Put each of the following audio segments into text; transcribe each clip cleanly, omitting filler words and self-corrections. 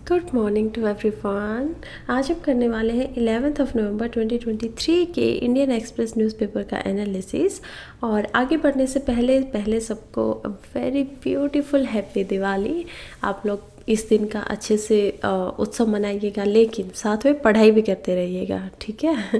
Good morning to everyone. आज हम करने वाले हैं 11 नवंबर 2023 के इंडियन एक्सप्रेस न्यूज़पेपर का एनालिसिस। और आगे बढ़ने से पहले सबको वेरी ब्यूटीफुल हैप्पी दिवाली। आप लोग इस दिन का अच्छे से उत्सव मनाइएगा, लेकिन साथ में पढ़ाई भी करते रहिएगा, ठीक है।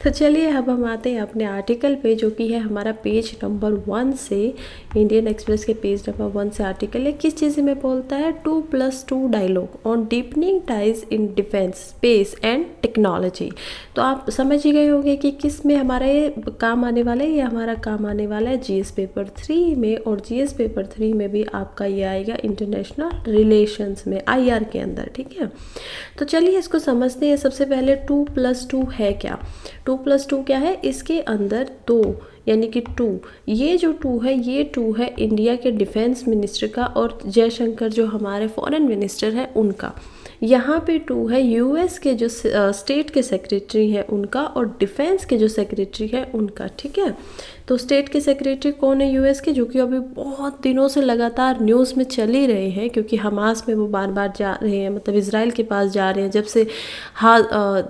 तो चलिए अब हम आते हैं अपने आर्टिकल पे, जो कि है हमारा पेज नंबर 1 से। इंडियन एक्सप्रेस के पेज नंबर 1 से आर्टिकल है। किस चीज़ में बोलता है? 2+2 dialogue on deepening ties in defence, space and technology. तो आप समझ ही गए होंगे कि किस में हमारा ये काम आने वाला है। ये हमारा काम आने वाला है जीएस पेपर 3 में, और जीएस पेपर 3 में भी आपका ये आएगा इंटरनेशनल रिलेशंस में, आईआर के अंदर, ठीक है। तो चलिए इसको समझते हैं। सबसे पहले 2+2 है क्या? 2+2 क्या है? इसके अंदर 2 यानी कि 2, ये जो 2 है, ये 2 है इंडिया के डिफेंस मिनिस्टर का, और जयशंकर जो हमारे फॉरेन मिनिस्टर हैं उनका। यहाँ पे 2 है यूएस के जो स्टेट के सेक्रेटरी हैं उनका, और डिफेंस के जो सेक्रेटरी है उनका, ठीक है। तो स्टेट के सेक्रेटरी कौन है यूएस के? जो कि अभी बहुत दिनों से लगातार न्यूज़ में चल ही रहे हैं, क्योंकि हमास में वो बार बार जा रहे हैं, मतलब इज़राइल के पास जा रहे हैं। जब से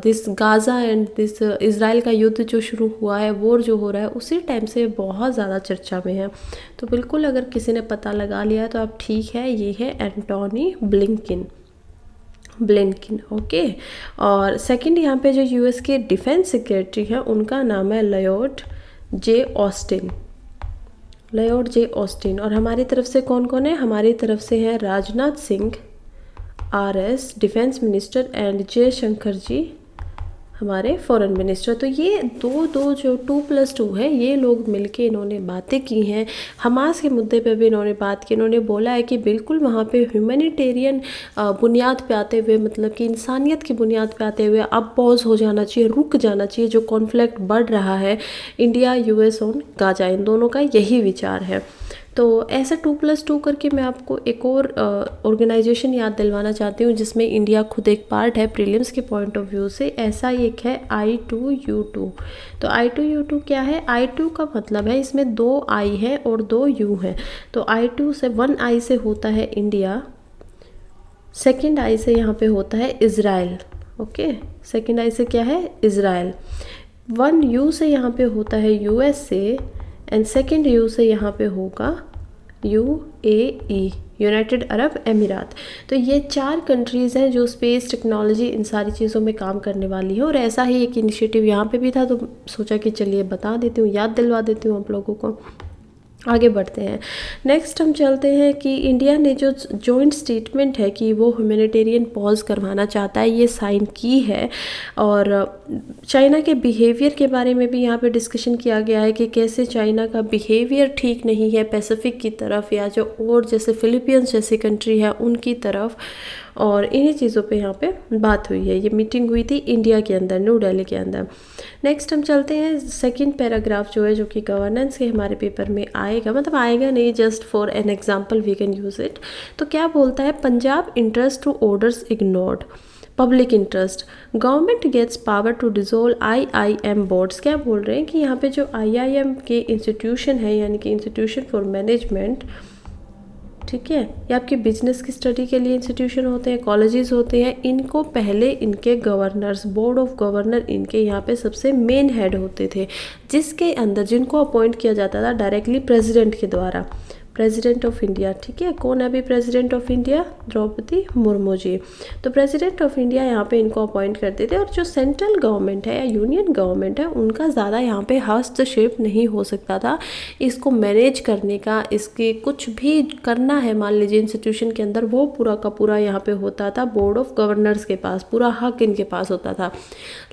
this Gaza and this Israel का युद्ध जो शुरू हुआ है, वॉर जो हो रहा है, उसी टाइम से बहुत ज़्यादा चर्चा में है। तो बिल्कुल अगर किसी ने पता लगा लिया है तो आप ठीक है, ये है एंटोनी ब्लिंकिन, ओके। और सेकंड यहाँ पे जो यूएस के डिफेंस सेक्रेटरी हैं उनका नाम है लॉयड जे ऑस्टिन। और हमारी तरफ से कौन कौन है? हमारी तरफ से है Rajnath Singh as defence minister, and Jaishankar ji हमारे फॉरेन मिनिस्टर। तो ये दो जो 2+2 है, ये लोग मिलके इन्होंने बातें की हैं। हमास के मुद्दे पे भी इन्होंने बात की। इन्होंने बोला है कि बिल्कुल वहाँ पे ह्यूमैनिटेरियन बुनियाद पे आते हुए, मतलब कि इंसानियत की बुनियाद पे आते हुए अब पॉज हो जाना चाहिए, रुक जाना चाहिए जो कॉन्फ्लिक्ट बढ़ रहा है इंडिया यूएस ऑन गाजा। इन दोनों का यही विचार है। तो ऐसा 2+2 करके मैं आपको एक और ऑर्गेनाइजेशन याद दिलवाना चाहती हूँ, जिसमें इंडिया खुद एक पार्ट है प्रीलिम्स के पॉइंट ऑफ व्यू से। ऐसा एक है I2U2। तो I2U2 क्या है? I2 का मतलब है इसमें 2 I है और 2 U है। तो I2 से 1 I से होता है इंडिया, सेकेंड I से यहाँ पे होता है इज़राइल, ओके। सेकेंड I से क्या है? इज़राइल। 1 U से यहाँ पे होता है USA, एंड सेकेंड U से यहाँ पे होगा UAE, यूनाइटेड अरब अमीरात। तो ये 4 कंट्रीज़ हैं जो स्पेस टेक्नोलॉजी इन सारी चीज़ों में काम करने वाली है। और ऐसा ही एक इनिशिएटिव यहाँ पे भी था, तो सोचा कि चलिए बता देती हूँ, याद दिलवा देती हूँ आप लोगों को। आगे बढ़ते हैं। नेक्स्ट हम चलते हैं कि इंडिया ने जो जॉइंट स्टेटमेंट है कि वो ह्यूमैनिटेरियन पॉज करवाना चाहता है, ये साइन की है। और चाइना के बिहेवियर के बारे में भी यहाँ पे डिस्कशन किया गया है कि कैसे चाइना का बिहेवियर ठीक नहीं है पैसिफिक की तरफ, या जो और जैसे फिलीपींस जैसी कंट्री है उनकी तरफ। और इन्हीं चीज़ों पे यहाँ पे बात हुई है। ये मीटिंग हुई थी इंडिया के अंदर, न्यू दिल्ली के अंदर। नेक्स्ट हम चलते हैं सेकंड पैराग्राफ जो है, जो कि गवर्नेंस के हमारे पेपर में आएगा, मतलब आएगा नहीं, just for an example we can use it. तो क्या बोलता है? Punjab interest to orders ignored, public interest, government gets power to dissolve IIM boards. क्या बोल रहे हैं कि यहाँ पे जो IIM के इंस्टीट्यूशन है, यानी कि इंस्टीट्यूशन फॉर मैनेजमेंट, ठीक है, ये आपके बिजनेस की स्टडी के लिए इंस्टीट्यूशन होते हैं, कॉलेजेस होते हैं। इनको पहले इनके गवर्नर्स, बोर्ड ऑफ गवर्नर, इनके यहाँ पे सबसे मेन हेड होते थे, जिसके अंदर जिनको अपॉइंट किया जाता था डायरेक्टली प्रेसिडेंट के द्वारा, प्रेसिडेंट ऑफ इंडिया, ठीक है। कौन है अभी president of India? Draupadi Murmu ji. तो प्रेसिडेंट ऑफ इंडिया यहाँ पे इनको अपॉइंट करते थे। और जो सेंट्रल गवर्नमेंट है या यूनियन गवर्नमेंट है, उनका ज़्यादा यहाँ पे हस्तक्षेप नहीं हो सकता था इसको मैनेज करने का। इसके कुछ भी करना है मान लीजिए इंस्टीट्यूशन के अंदर, वो पूरा का पूरा यहाँ पे होता था बोर्ड ऑफ गवर्नर्स के पास, पूरा हक इनके पास होता था।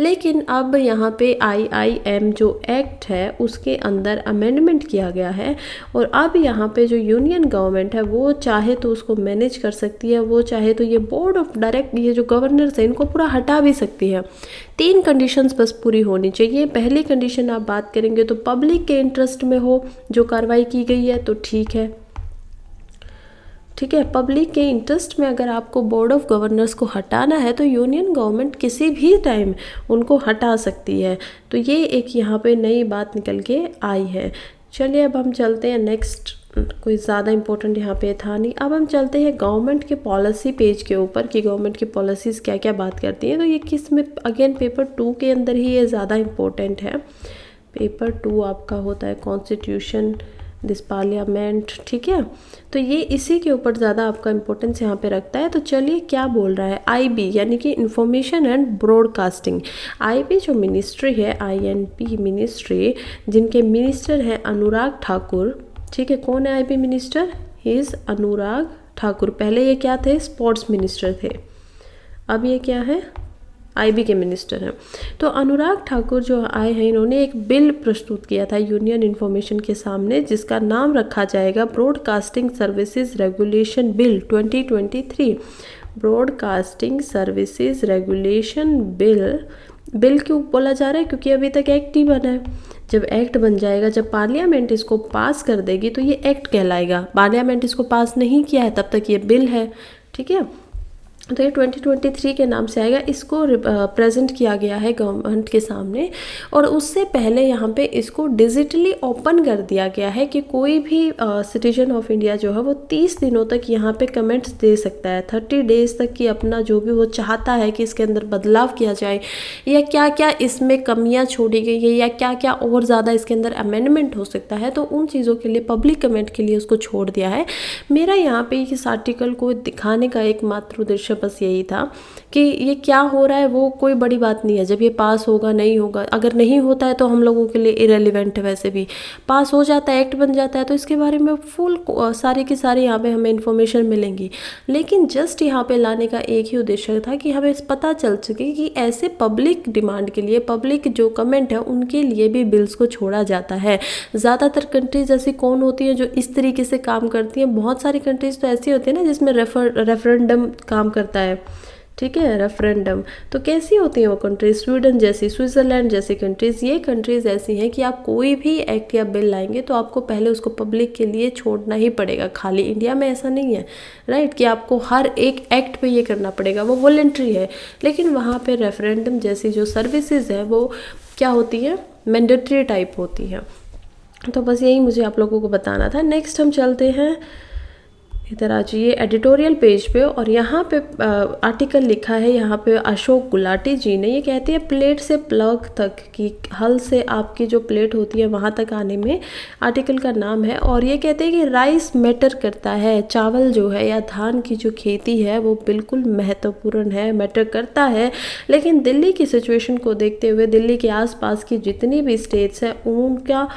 लेकिन अब यहाँ पे IIM जो एक्ट है उसके अंदर अमेंडमेंट किया गया है, और अब यहाँ पे जो यूनियन गवर्नमेंट है वो चाहे तो उसको मैनेज कर सकती है, वो चाहे तो ये बोर्ड ऑफ डायरेक्ट, ये जो गवर्नर्स है, इनको पूरा हटा भी सकती है। 3 कंडीशंस बस पूरी होनी चाहिए। पहली कंडीशन आप बात करेंगे तो पब्लिक के इंटरेस्ट में हो जो कार्रवाई की गई है, तो ठीक है, ठीक है। पब्लिक के इंटरेस्ट में अगर आपको बोर्ड ऑफ गवर्नर्स को हटाना है तो यूनियन गवर्नमेंट किसी भी टाइम उनको हटा सकती है। तो ये एक यहाँ पे नई बात निकल के आई है। चलिए अब हम चलते हैं नेक्स्ट कोई ज़्यादा इम्पोर्टेंट यहाँ पे था नहीं। अब हम चलते हैं गवर्नमेंट के पॉलिसी पेज के ऊपर कि गवर्नमेंट की पॉलिसीज़ क्या क्या बात करती हैं। तो ये किस में, अगेन पेपर 2 के अंदर ही ये ज़्यादा इम्पोर्टेंट है। पेपर 2 आपका होता है कॉन्स्टिट्यूशन, दिस पार्लियामेंट, ठीक है। तो ये इसी के ऊपर ज़्यादा आपका इम्पोर्टेंस यहाँ पे रखता है। तो चलिए क्या बोल रहा है, आईबी यानी कि इंफॉर्मेशन एंड ब्रॉडकास्टिंग। आईबी जो मिनिस्ट्री है, आईएनपी मिनिस्ट्री, जिनके मिनिस्टर हैं अनुराग ठाकुर, ठीक है। कौन है IB minister? He is Anurag Thakur. पहले ये क्या थे? स्पोर्ट्स मिनिस्टर थे। अब ये क्या है? आईबी के मिनिस्टर हैं। तो अनुराग ठाकुर जो आए हैं, इन्होंने एक बिल प्रस्तुत किया था यूनियन इन्फॉर्मेशन के सामने, जिसका नाम रखा जाएगा broadcasting services regulation bill 2023। Broadcasting services regulation bill. Bill क्यों बोला जा रहा है? क्योंकि अभी तक एक्ट ही बना है। जब एक्ट बन जाएगा, जब पार्लियामेंट इसको पास कर देगी तो ये एक्ट कहलाएगा। पार्लियामेंट इसको पास नहीं किया है तब तक ये बिल है, ठीक है। तो ये 2023 के नाम से आएगा। इसको प्रेजेंट किया गया है गवर्नमेंट के सामने, और उससे पहले यहाँ पे इसको डिजिटली ओपन कर दिया गया है कि कोई भी सिटीजन ऑफ इंडिया जो है वो 30 दिनों तक यहाँ पे कमेंट्स दे सकता है, 30 डेज तक कि अपना जो भी वो चाहता है कि इसके अंदर बदलाव किया जाए, या क्या क्या इसमें कमियाँ छोड़ी गई है, या क्या क्या और ज़्यादा इसके अंदर अमेंडमेंट हो सकता है। तो उन चीज़ों के लिए पब्लिक कमेंट के लिए उसको छोड़ दिया है। मेरा यहाँ पे इस आर्टिकल को दिखाने का एकमात्र उद्देश्य बस यही था कि ये क्या हो रहा है वो कोई बड़ी बात नहीं है। जब ये पास होगा, नहीं होगा, अगर नहीं होता है तो हम लोगों के लिए इरेलीवेंट है। वैसे भी पास हो जाता है, एक्ट बन जाता है, तो इसके बारे में फुल सारे की सारी यहाँ पे हमें इन्फॉर्मेशन मिलेंगी। लेकिन जस्ट यहाँ पे लाने का एक ही उद्देश्य था कि हमें पता चल सके कि ऐसे पब्लिक डिमांड के लिए, पब्लिक जो कमेंट है उनके लिए भी बिल्स को छोड़ा जाता है। ज़्यादातर कंट्रीज ऐसी कौन होती हैं जो इस तरीके से काम करती हैं? बहुत सारी कंट्रीज तो ऐसी होती है ना जिसमें रेफरेंडम काम करता है, ठीक है, रेफरेंडम। तो कैसी होती हैं वो कंट्रीज? स्वीडन जैसी, स्विट्ज़रलैंड जैसी कंट्रीज़। ये कंट्रीज़ ऐसी हैं कि आप कोई भी एक्ट या बिल लाएंगे तो आपको पहले उसको पब्लिक के लिए छोड़ना ही पड़ेगा। खाली इंडिया में ऐसा नहीं है, राइट, कि आपको हर एक एक्ट पे ये करना पड़ेगा, वो वॉलंटरी है। लेकिन वहाँ पे रेफरेंडम जैसी जो सर्विसेज है वो क्या होती हैं? मैंडेटरी टाइप होती हैं। तो बस यही मुझे आप लोगों को बताना था। नेक्स्ट हम चलते हैं, इधर आ जाइए एडिटोरियल पेज पे, और यहाँ पे आर्टिकल लिखा है यहाँ पे अशोक गुलाटी जी ने। ये कहते हैं प्लेट से प्लग तक, कि हल से आपकी जो प्लेट होती है वहाँ तक आने में आर्टिकल का नाम है। और ये कहते हैं कि राइस मैटर करता है, चावल जो है या धान की जो खेती है वो बिल्कुल महत्वपूर्ण है, मैटर करता है। लेकिन दिल्ली की सिचुएशन को देखते हुए, दिल्ली के आसपास की जितनी भी स्टेट्स हैं उनका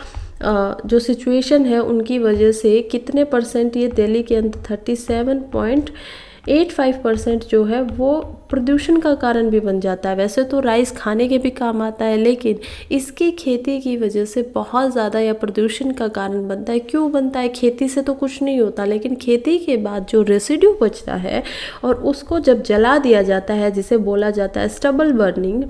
जो सिचुएशन है उनकी वजह से कितने परसेंट, ये दिल्ली के अंदर 37.85% जो है वो प्रदूषण का कारण भी बन जाता है। वैसे तो राइस खाने के भी काम आता है, लेकिन इसकी खेती की वजह से बहुत ज़्यादा यह प्रदूषण का कारण बनता है। क्यों बनता है? खेती से तो कुछ नहीं होता, लेकिन खेती के बाद जो रेसिड्यू बचता है और उसको जब जला दिया जाता है, जिसे बोला जाता है स्टबल बर्निंग,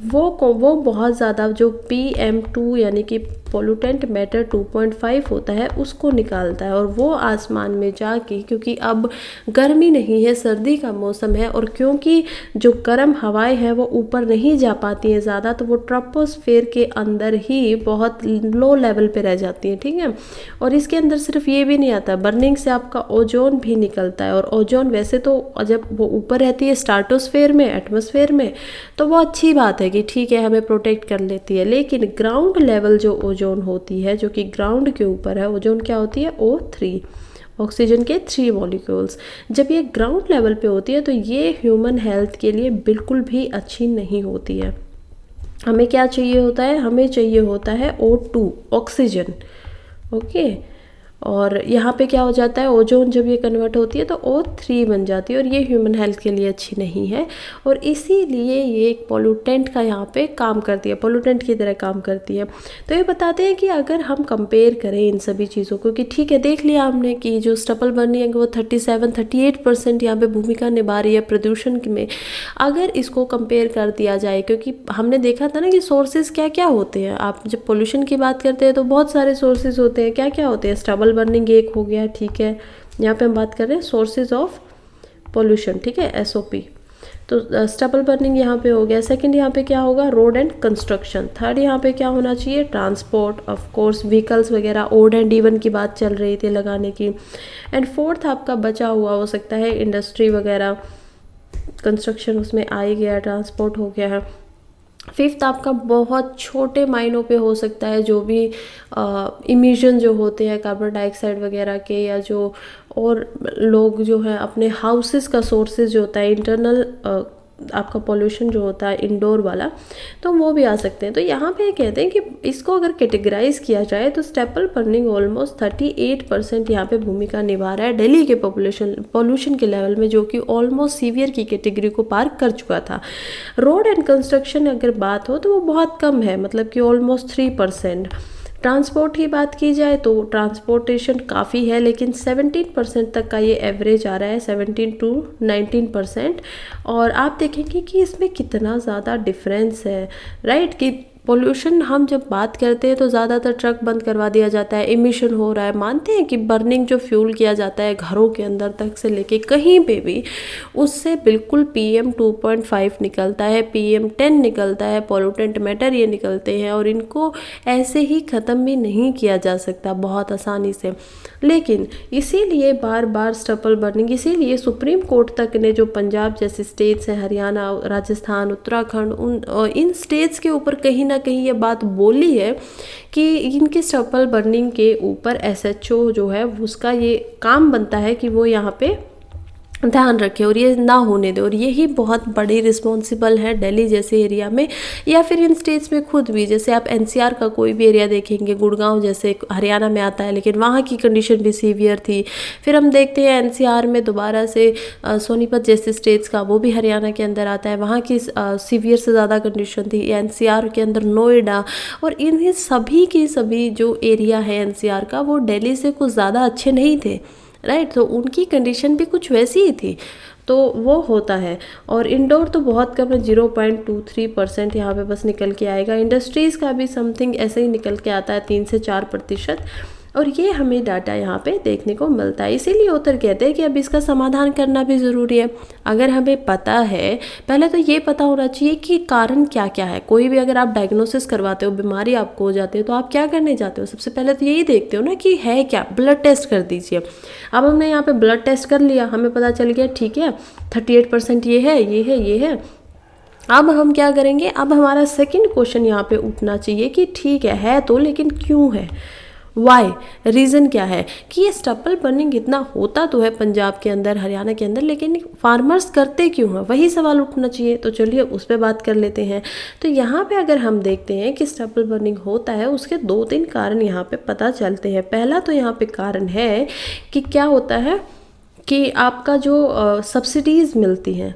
वो बहुत ज़्यादा जो PM2 यानी कि पोल्यूटेंट मैटर 2.5 होता है उसको निकालता है। और वो आसमान में जाके, क्योंकि अब गर्मी नहीं है, सर्दी का मौसम है, और क्योंकि जो गर्म हवाएं हैं वो ऊपर नहीं जा पाती हैं ज़्यादा, तो वो ट्रोपोस्फेयर के अंदर ही बहुत लो लेवल पे रह जाती हैं, ठीक है। और इसके अंदर सिर्फ ये भी नहीं आता, बर्निंग से आपका ओजोन भी निकलता है। और ओजोन वैसे तो जब वो ऊपर रहती है स्ट्रेटोस्फेयर में, एटमॉस्फेयर में, तो वो अच्छी बात है कि ठीक है हमें प्रोटेक्ट कर लेती है। लेकिन ग्राउंड लेवल जो ओजोन होती है, जो कि ग्राउंड के ऊपर है, ओजोन क्या होती है? O3, ऑक्सीजन के 3 मॉलिक्यूल्स। जब ये ग्राउंड लेवल पे होती है तो ये ह्यूमन हेल्थ के लिए बिल्कुल भी अच्छी नहीं होती है। हमें क्या चाहिए होता है? हमें चाहिए होता है O2, ऑक्सीजन, ओके। और यहाँ पे क्या हो जाता है, ओजोन जब ये कन्वर्ट होती है तो O3 बन जाती है, और ये ह्यूमन हेल्थ के लिए अच्छी नहीं है। और इसीलिए ये एक पोल्यूटेंट का यहाँ पे काम करती है, पोल्यूटेंट की तरह काम करती है। तो ये बताते हैं कि अगर हम कंपेयर करें इन सभी चीज़ों को, कि ठीक है देख लिया हमने कि जो स्टबल बर्निंग है वो 37-38% यहाँ पे भूमिका निभा रही है प्रदूषण में। अगर इसको कंपेयर कर दिया जाए, क्योंकि हमने देखा था ना कि सोर्सेज क्या क्या होते हैं। आप जब पोल्यूशन की बात करते हैं तो बहुत सारे सोर्सेज होते हैं। क्या क्या होते हैं? स्टबल बर्निंग एक हो गया, ठीक है। यहाँ पे हम बात कर रहे हैं सोर्सेज ऑफ पोल्यूशन, ठीक है, SOP। तो स्टबल बर्निंग यहाँ पे हो गया। सेकंड यहाँ पे क्या होगा, रोड एंड कंस्ट्रक्शन। थर्ड यहाँ पे क्या होना चाहिए, ट्रांसपोर्ट, ऑफ कोर्स व्हीकल्स वगैरह, ओड एंड इवन की बात चल रही थी लगाने की। एंड फोर्थ आपका बचा हुआ हो सकता है इंडस्ट्री वगैरह, कंस्ट्रक्शन उसमें आ ही गया, ट्रांसपोर्ट हो गया है। फिफ्थ आपका बहुत छोटे मायनों पे हो सकता है जो भी इमिशन जो होते हैं कार्बन डाइऑक्साइड वगैरह के, या जो और लोग जो है अपने हाउसेस का सोर्सेज जो होता है इंटरनल आपका पोल्यूशन जो होता है इंडोर वाला, तो वो भी आ सकते हैं। तो यहाँ पे कहते हैं कि इसको अगर कैटेगराइज किया जाए तो स्टेपल बर्निंग ऑलमोस्ट 38% यहाँ पे भूमिका निभा रहा है दिल्ली के पॉल्यूशन के लेवल में, जो कि ऑलमोस्ट सीवियर की कैटेगरी को पार कर चुका था। रोड एंड कंस्ट्रक्शन अगर बात हो तो वो बहुत कम है, मतलब कि ऑलमोस्ट 3%। ट्रांसपोर्ट की बात की जाए तो ट्रांसपोर्टेशन काफ़ी है, लेकिन 17% तक का ये एवरेज आ रहा है, 17 to 19%। और आप देखेंगे कि इसमें कितना ज़्यादा डिफरेंस है, राइट। कि पोल्यूशन हम जब बात करते हैं तो ज़्यादातर ट्रक बंद करवा दिया जाता है, इमिशन हो रहा है, मानते हैं कि बर्निंग जो फ्यूल किया जाता है घरों के अंदर तक से लेके कहीं पे भी, उससे बिल्कुल PM 2.5 निकलता है, PM 10 निकलता है, पॉल्यूटेंट मैटर ये निकलते हैं, और इनको ऐसे ही ख़त्म भी नहीं किया जा सकता बहुत आसानी से। लेकिन इसीलिए बार बार स्टबल बर्निंग, इसीलिए सुप्रीम कोर्ट तक ने जो पंजाब जैसे स्टेट्स हैं, हरियाणा, राजस्थान, उत्तराखंड, इन स्टेट्स के ऊपर कहीं ना कहीं ये बात बोली है कि इनके स्टबल बर्निंग के ऊपर SHO जो है उसका ये काम बनता है कि वो यहाँ पे ध्यान रखे और ये ना होने दे। और यही बहुत बड़ी रिस्पॉन्सिबल है दिल्ली जैसे एरिया में, या फिर इन स्टेट्स में खुद भी। जैसे आप NCR का कोई भी एरिया देखेंगे, गुड़गांव जैसे हरियाणा में आता है, लेकिन वहाँ की कंडीशन भी सीवियर थी। फिर हम देखते हैं NCR में दोबारा से सोनीपत जैसे स्टेट्स का, वो भी हरियाणा के अंदर आता है, वहाँ की सीवियर से ज़्यादा कंडीशन थी। NCR के अंदर नोएडा, और इन सभी की सभी जो एरिया है NCR का, वो दिल्ली से कुछ ज़्यादा अच्छे नहीं थे, राइट। तो उनकी कंडीशन भी कुछ वैसी ही थी, तो वो होता है। और इंडोर तो बहुत कम है, 0.23% यहाँ पे बस निकल के आएगा। इंडस्ट्रीज़ का भी समथिंग ऐसे ही निकल के आता है, 3 से 4%। और ये हमें डाटा यहाँ पे देखने को मिलता है। इसीलिए उत्तर कहते हैं कि अब इसका समाधान करना भी ज़रूरी है। अगर हमें पता है, पहले तो ये पता होना चाहिए कि कारण क्या क्या है। कोई भी अगर आप डायग्नोसिस करवाते हो, बीमारी आपको हो जाती है, तो आप क्या करने जाते हो, सबसे पहले तो यही देखते हो ना कि है क्या, ब्लड टेस्ट कर दीजिए। अब हमने यहाँ पे ब्लड टेस्ट कर लिया, हमें पता चल गया ठीक है 38% ये है, ये है, ये है। अब हम क्या करेंगे, अब हमारा सेकंड क्वेश्चन यहाँ पे उठना चाहिए कि ठीक है तो, लेकिन क्यों है, वाई, रीज़न क्या है कि ये स्टबल बर्निंग इतना होता तो है पंजाब के अंदर, हरियाणा के अंदर, लेकिन फार्मर्स करते क्यों हैं, वही सवाल उठना चाहिए। तो चलिए उस पर बात कर लेते हैं। तो यहाँ पे अगर हम देखते हैं कि स्टबल बर्निंग होता है, उसके 2-3 कारण यहाँ पे पता चलते हैं। पहला तो यहाँ पे कारण है कि क्या होता है कि आपका जो सब्सिडीज़ मिलती हैं,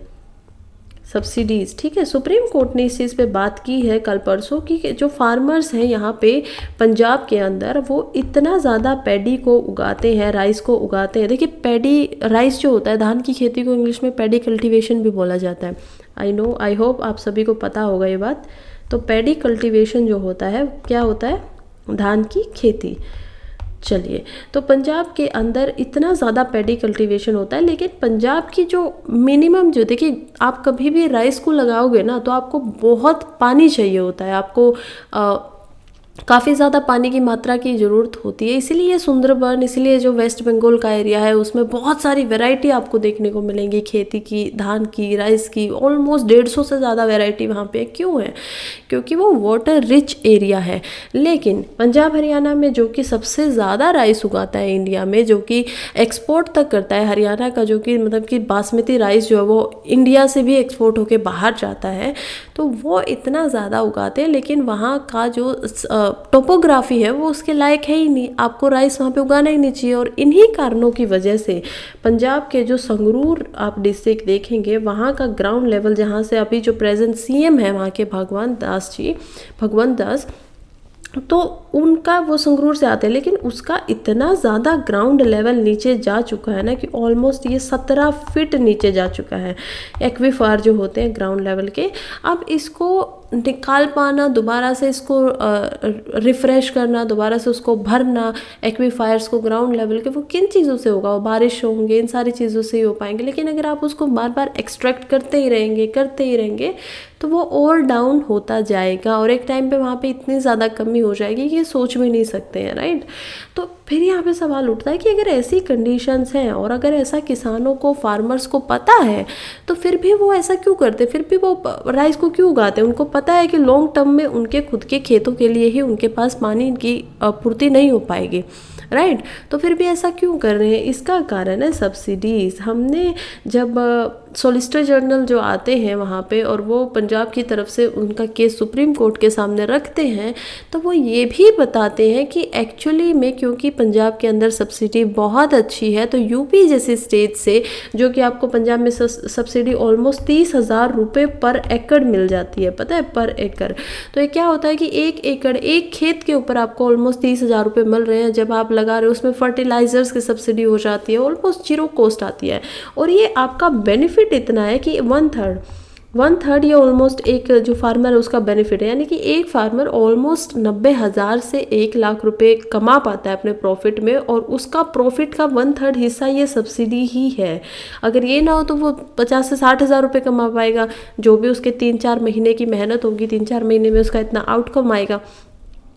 सब्सिडीज़, ठीक है। सुप्रीम कोर्ट ने इस चीज़ पे बात की है कल परसों कि जो फार्मर्स हैं यहाँ पे पंजाब के अंदर, वो इतना ज़्यादा पैडी को उगाते हैं, राइस को उगाते हैं। देखिए पैडी राइस जो होता है, धान की खेती को इंग्लिश में पैडी कल्टीवेशन भी बोला जाता है। आई होप आप सभी को पता होगा ये बात। तो पैडी कल्टीवेशन जो होता है, क्या होता है, धान की खेती। चलिए, तो पंजाब के अंदर इतना ज़्यादा पैडी कल्टीवेशन होता है, लेकिन पंजाब की जो मिनिमम, जो देखिए आप कभी भी राइस को लगाओगे ना तो आपको बहुत पानी चाहिए होता है, आपको काफ़ी ज़्यादा पानी की मात्रा की ज़रूरत होती है। इसीलिए सुंदरबन, इसीलिए जो वेस्ट बंगाल का एरिया है उसमें बहुत सारी वैरायटी आपको देखने को मिलेंगी खेती की, धान की, राइस की। ऑलमोस्ट 150 से ज़्यादा वैरायटी वहाँ पे क्यों है, क्योंकि वो वाटर रिच एरिया है। लेकिन पंजाब हरियाणा में जो कि सबसे ज़्यादा राइस उगाता है इंडिया में, जो कि एक्सपोर्ट तक करता है, हरियाणा का जो कि मतलब कि बासमती राइस जो है वो इंडिया से भी एक्सपोर्ट होकर बाहर जाता है, तो वो इतना ज़्यादा उगाते हैं। लेकिन वहाँ का जो टोपोग्राफी है वो उसके लायक है ही नहीं, आपको राइस वहाँ पे उगाना ही नहीं चाहिए। और इन्हीं कारणों की वजह से पंजाब के जो संगरूर आप डिस्ट्रिक्ट देखेंगे, वहाँ का ग्राउंड लेवल, जहाँ से अभी जो प्रेजेंट CM है वहाँ के भगवंत दास, तो उनका वो संगरूर से आते हैं, लेकिन उसका इतना ज़्यादा ग्राउंड लेवल नीचे जा चुका है ना कि ऑलमोस्ट ये 17 फीट नीचे जा चुका है, एक्वीफर जो होते हैं ग्राउंड लेवल के। अब इसको निकाल पाना, दोबारा से इसको रिफ़्रेश करना, दोबारा से उसको भरना, एक्वीफायर्स को ग्राउंड लेवल के, वो किन चीज़ों से होगा? वो बारिश होंगे, इन सारी चीज़ों से ही हो पाएंगे। लेकिन अगर आप उसको बार बार एक्सट्रैक्ट करते ही रहेंगे तो वो और डाउन होता जाएगा और एक टाइम पे वहाँ पे इतनी ज़्यादा कमी हो जाएगी कि ये सोच भी नहीं सकते हैं, राइट। तो फिर यहाँ पे सवाल उठता है कि अगर ऐसी कंडीशंस हैं और अगर ऐसा किसानों को, फार्मर्स को पता है, तो फिर भी वो ऐसा क्यों करते, फिर भी वो राइस को क्यों उगाते हैं? उनको पता है कि लॉन्ग टर्म में उनके खुद के खेतों के लिए ही उनके पास पानी की आपूर्ति नहीं हो पाएगी, राइट। तो फिर भी ऐसा क्यों कर रहे हैं? इसका कारण है सब्सिडीज़। हमने जब सॉलिसिटर जनरल जो आते हैं वहाँ पे और वो पंजाब की तरफ से उनका केस सुप्रीम कोर्ट के सामने रखते हैं, तो वो ये भी बताते हैं कि एक्चुअली में क्योंकि पंजाब के अंदर सब्सिडी बहुत अच्छी है, तो यूपी जैसी स्टेट से, जो कि आपको पंजाब में सब्सिडी ऑलमोस्ट 30,000 रुपये पर एकड़ मिल जाती है, पता है, पर एकड़। तो ये क्या होता है कि एक एकड़, एक खेत के ऊपर आपको ऑलमोस्ट 30,000 रुपये मिल रहे हैं। जब आप लगा रहे हो उसमें फर्टिलाइजर्स की सब्सिडी हो जाती है, ऑलमोस्ट जीरो कॉस्ट आती है। और ये आपका बेनिफिट इतना है कि वन थर्ड ये ऑलमोस्ट एक जो फार्मर है उसका बेनिफिट है, यानी कि एक फार्मर ऑलमोस्ट 90,000 से 1,00,000 रुपए कमा पाता है अपने प्रॉफिट में, और उसका प्रॉफिट का 1/3 हिस्सा ये सब्सिडी ही है। अगर ये ना हो तो वो 50 से 60,000 रुपये कमा पाएगा, जो भी उसके 3-4 महीने की मेहनत होगी, 3-4 महीने में उसका इतना आउटकम आएगा।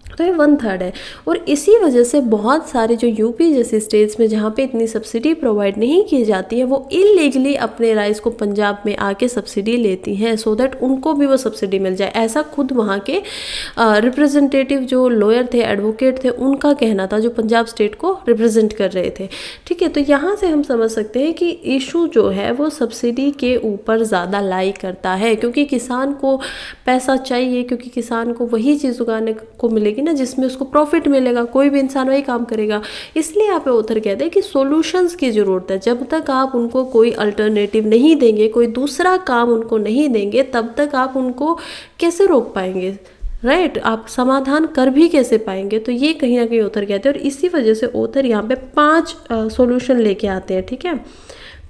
तो ये 1/3 है। और इसी वजह से बहुत सारे जो यूपी जैसे स्टेट्स में जहाँ पे इतनी सब्सिडी प्रोवाइड नहीं की जाती है, वो इलीगली अपने राइस को पंजाब में आके सब्सिडी लेती हैं, सो दैट उनको भी वो सब्सिडी मिल जाए। ऐसा खुद वहाँ के रिप्रेजेंटेटिव जो लॉयर थे, एडवोकेट थे, उनका कहना था, जो पंजाब स्टेट को रिप्रेजेंट कर रहे थे, ठीक है। तो यहाँ से हम समझ सकते हैं कि इशू जो है वो सब्सिडी के ऊपर ज़्यादा लाई करता है, क्योंकि किसान को पैसा चाहिए, क्योंकि किसान को वही चीज़ उगाने को मिलेगी ना जिसमें उसको प्रॉफिट मिलेगा। कोई भी इंसान वही काम करेगा। इसलिए यहाँ पे ऑथर कहते हैं कि सॉल्यूशंस की ज़रूरत है। जब तक आप उनको कोई अल्टरनेटिव नहीं देंगे, कोई दूसरा काम उनको नहीं देंगे, तब तक आप उनको कैसे रोक पाएंगे, राइट। आप समाधान कर भी कैसे पाएंगे? तो ये कहीं ना कहीं ऑथर कहते हैं। और इसी वजह से ऑथर यहाँ पे 5 सॉल्यूशन लेके आते हैं, ठीक है।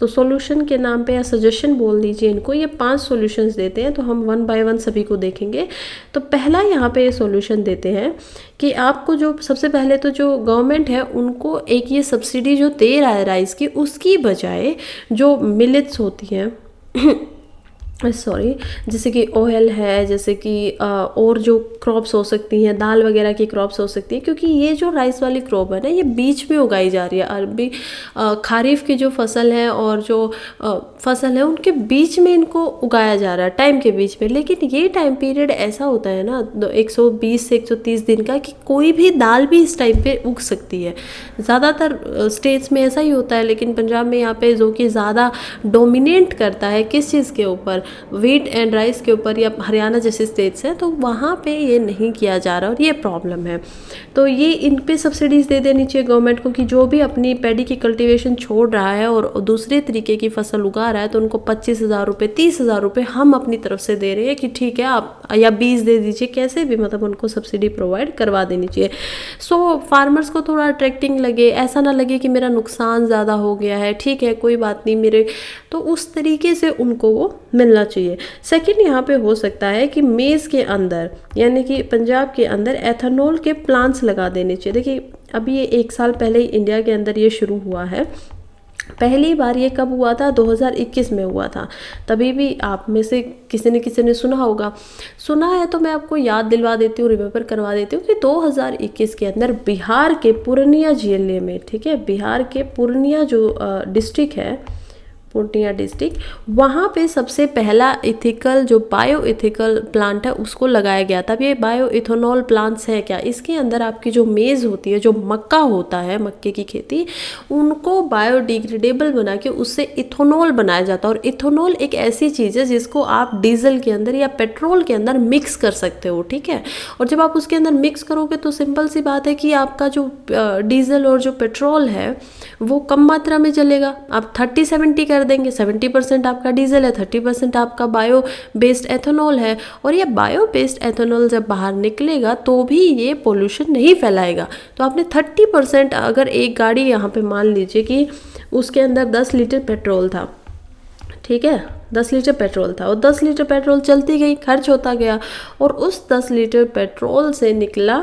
तो सॉल्यूशन के नाम पे या सजेशन बोल दीजिए इनको, ये 5 सॉल्यूशंस देते हैं। तो हम 1 बाय 1 सभी को देखेंगे। तो पहला यहाँ पे ये सॉल्यूशन देते हैं कि आपको जो सबसे पहले तो जो गवर्नमेंट है उनको एक ये सब्सिडी जो दे रहा है राइस की, उसकी बजाय जो मिलेट्स होती हैं सॉरी, जैसे कि ओयल है, जैसे कि और जो क्रॉप्स हो सकती हैं, दाल वगैरह की क्रॉप्स हो सकती है, क्योंकि ये जो राइस वाली क्रॉप है ना, ये बीच में उगाई जा रही है। अरबी खारिफ की जो फसल है और जो फसल है उनके बीच में इनको उगाया जा रहा है, टाइम के बीच में। लेकिन ये टाइम पीरियड ऐसा होता है ना 120 से 130 दिन का, कि कोई भी दाल भी इस टाइम पे उग सकती है। ज़्यादातर स्टेट्स में ऐसा ही होता है, लेकिन पंजाब में यहाँ पे जो कि ज़्यादा डोमिनेट करता है किस चीज़ के ऊपर, व्हीट एंड राइस के ऊपर, या हरियाणा जैसे स्टेट्स हैं, तो वहाँ पे ये नहीं किया जा रहा और ये प्रॉब्लम है। तो ये इन पे सब्सिडीज़ दे देनी चाहिए गवर्नमेंट को, कि जो भी अपनी पैडी की कल्टीवेशन छोड़ रहा है और दूसरे तरीके की फसल उगा रहा है, तो उनको 25,000 रुपये, 30,000 रुपये हम अपनी तरफ से दे रहे हैं कि ठीक है आप, या बीज दे दीजिए, कैसे भी मतलब उनको सब्सिडी प्रोवाइड करवा देनी चाहिए। सो फार्मर्स को थोड़ा अट्रैक्टिंग लगे, ऐसा ना लगे कि मेरा नुकसान ज़्यादा हो गया है, ठीक है कोई बात नहीं मेरे, तो उस तरीके से उनको वो मिलना चाहिए। सेकंड यहाँ पे हो सकता है कि मेज़ के अंदर, यानी कि पंजाब के अंदर एथेनॉल के प्लांट्स लगा देने चाहिए। देखिए अभी ये 1 साल पहले ही इंडिया के अंदर ये शुरू हुआ है। पहली बार ये कब हुआ था? 2021 में हुआ था। तभी भी आप में से किसी ने सुना होगा, सुना है तो मैं आपको याद दिलवा देती हूँ, रिमेम्बर करवा देती हूँ कि 2021 के अंदर बिहार के पूर्णिया जिले में, ठीक है, बिहार के पूर्णिया जो डिस्ट्रिक्ट है, पूर्णिया डिस्ट्रिक्ट, वहाँ पे सबसे पहला इथिकल जो बायो इथिकल प्लांट है उसको लगाया गया था। अब ये बायो इथेनॉल प्लांट्स है क्या? इसके अंदर आपकी जो मेज़ होती है, जो मक्का होता है, मक्के की खेती, उनको बायोडिग्रेडेबल बना के उससे इथेनॉल बनाया जाता है। और इथेनॉल एक ऐसी चीज़ है जिसको आप डीजल के अंदर या पेट्रोल के अंदर मिक्स कर सकते हो, ठीक है। और जब आप उसके अंदर मिक्स करोगे तो सिंपल सी बात है कि आपका जो डीजल और जो पेट्रोल है वो कम मात्रा में जलेगा। आप 30-70 कर देंगे, 70% आपका डीजल है, 30% आपका बायो बेस्ड एथेनॉल है। और ये बायो बेस्ड एथेनॉल जब बाहर निकलेगा तो भी ये पोल्यूशन नहीं फैलाएगा। तो आपने 30%, अगर एक गाड़ी यहाँ पे मान लीजिए कि उसके अंदर 10 लीटर पेट्रोल था, ठीक है, 10 लीटर पेट्रोल था और 10 लीटर पेट्रोल चलती गई, खर्च होता गया और उस 10 लीटर पेट्रोल से निकला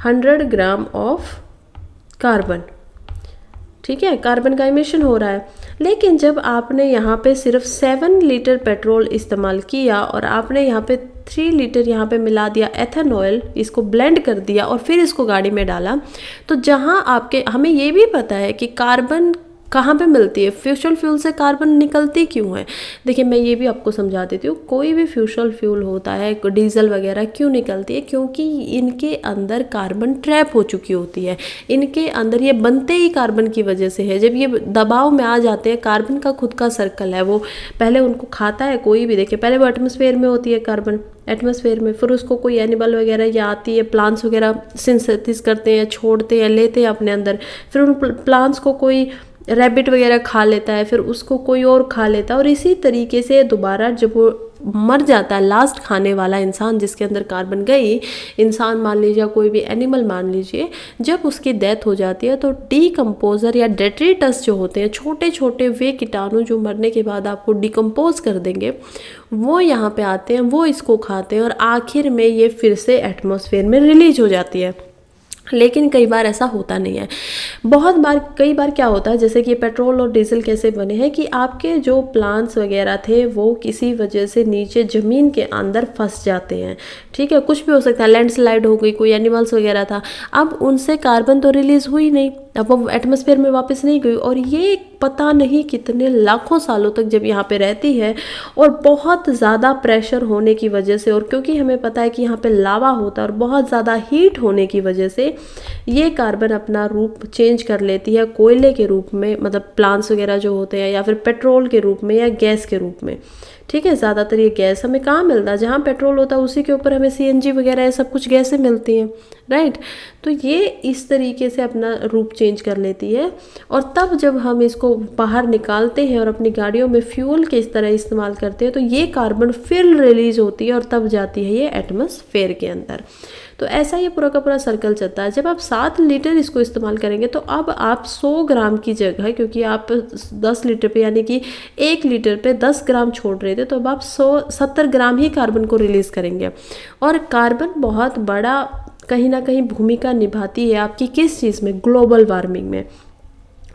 100 ग्राम ऑफ कार्बन। ठीक है, कार्बन का इमिशन हो रहा है। लेकिन जब आपने यहाँ पे सिर्फ 7 लीटर पेट्रोल इस्तेमाल किया और आपने यहाँ पे 3 लीटर यहाँ पे मिला दिया एथेनॉल, इसको ब्लेंड कर दिया और फिर इसको गाड़ी में डाला, तो जहाँ आपके, हमें ये भी पता है कि कार्बन कहाँ पे मिलती है, फ्यूचल फ्यूल से कार्बन निकलती क्यों है। देखिए मैं ये भी आपको समझा देती हूँ, कोई भी फ्यूचल फ्यूल होता है, डीजल वगैरह क्यों निकलती है, क्योंकि इनके अंदर कार्बन ट्रैप हो चुकी होती है, इनके अंदर ये बनते ही कार्बन की वजह से है। जब ये दबाव में आ जाते हैं, कार्बन का खुद का सर्कल है, वो पहले उनको खाता है कोई भी, देखिए पहले वो एटमॉस्फेयर में होती है कार्बन, एटमॉस्फेयर में, फिर उसको कोई एनिमल वगैरह या आती है, प्लांट्स वगैरह सिंथेसिस करते हैं, छोड़ते हैं, लेते हैं अपने अंदर, फिर उन प्लांट्स को कोई रैबिट वगैरह खा लेता है, फिर उसको कोई और खा लेता है, और इसी तरीके से दोबारा जब वो मर जाता है, लास्ट खाने वाला इंसान जिसके अंदर कार्बन गई, इंसान मान लीजिए, कोई भी एनिमल मान लीजिए, जब उसकी डेथ हो जाती है तो डीकम्पोजर या डेट्रिटस जो होते हैं, छोटे छोटे वे कीटाणु जो मरने के बाद आपको डिकम्पोज कर देंगे, वो यहाँ पे आते हैं, वो इसको खाते हैं और आखिर में ये फिर से एटमॉस्फेयर में रिलीज हो जाती है। लेकिन कई बार ऐसा होता नहीं है, बहुत बार, कई बार क्या होता है, जैसे कि पेट्रोल और डीजल कैसे बने हैं कि आपके जो प्लांट्स वगैरह थे वो किसी वजह से नीचे ज़मीन के अंदर फंस जाते हैं। ठीक है, कुछ भी हो सकता है, लैंडस्लाइड हो गई, कोई एनिमल्स वगैरह था, अब उनसे कार्बन तो रिलीज़ हुई नहीं, अब वो एटमॉस्फेयर में वापस नहीं गई, और ये पता नहीं कितने लाखों सालों तक जब यहाँ पे रहती है और बहुत ज़्यादा प्रेशर होने की वजह से, और क्योंकि हमें पता है कि यहाँ पे लावा होता है और बहुत ज़्यादा हीट होने की वजह से ये कार्बन अपना रूप चेंज कर लेती है कोयले के रूप में, मतलब प्लांट्स वगैरह जो होते हैं, या फिर पेट्रोल के रूप में या गैस के रूप में। ठीक है, ज़्यादातर ये गैस हमें कहाँ मिलता है, जहाँ पेट्रोल होता है उसी के ऊपर हमें CNG वगैरह ये सब कुछ गैसें मिलती हैं, राइट। तो ये इस तरीके से अपना रूप चेंज कर लेती है, और तब जब हम इसको बाहर निकालते हैं और अपनी गाड़ियों में फ्यूल के इस तरह इस्तेमाल करते हैं, तो ये कार्बन फिर रिलीज होती है और तब जाती है ये एटमॉस्फेयर के अंदर। तो ऐसा ये पूरा का पूरा सर्कल चलता है। जब आप 7 लीटर इसको इस्तेमाल करेंगे तो अब आप 100 ग्राम की जगह, क्योंकि आप 10 लीटर पे यानी कि 1 लीटर पे 10 ग्राम छोड़ रहे थे, तो अब आप 170 ग्राम ही कार्बन को रिलीज़ करेंगे। और कार्बन बहुत बड़ा कहीं ना कहीं भूमिका निभाती है आपकी किस चीज़ में, ग्लोबल वार्मिंग में।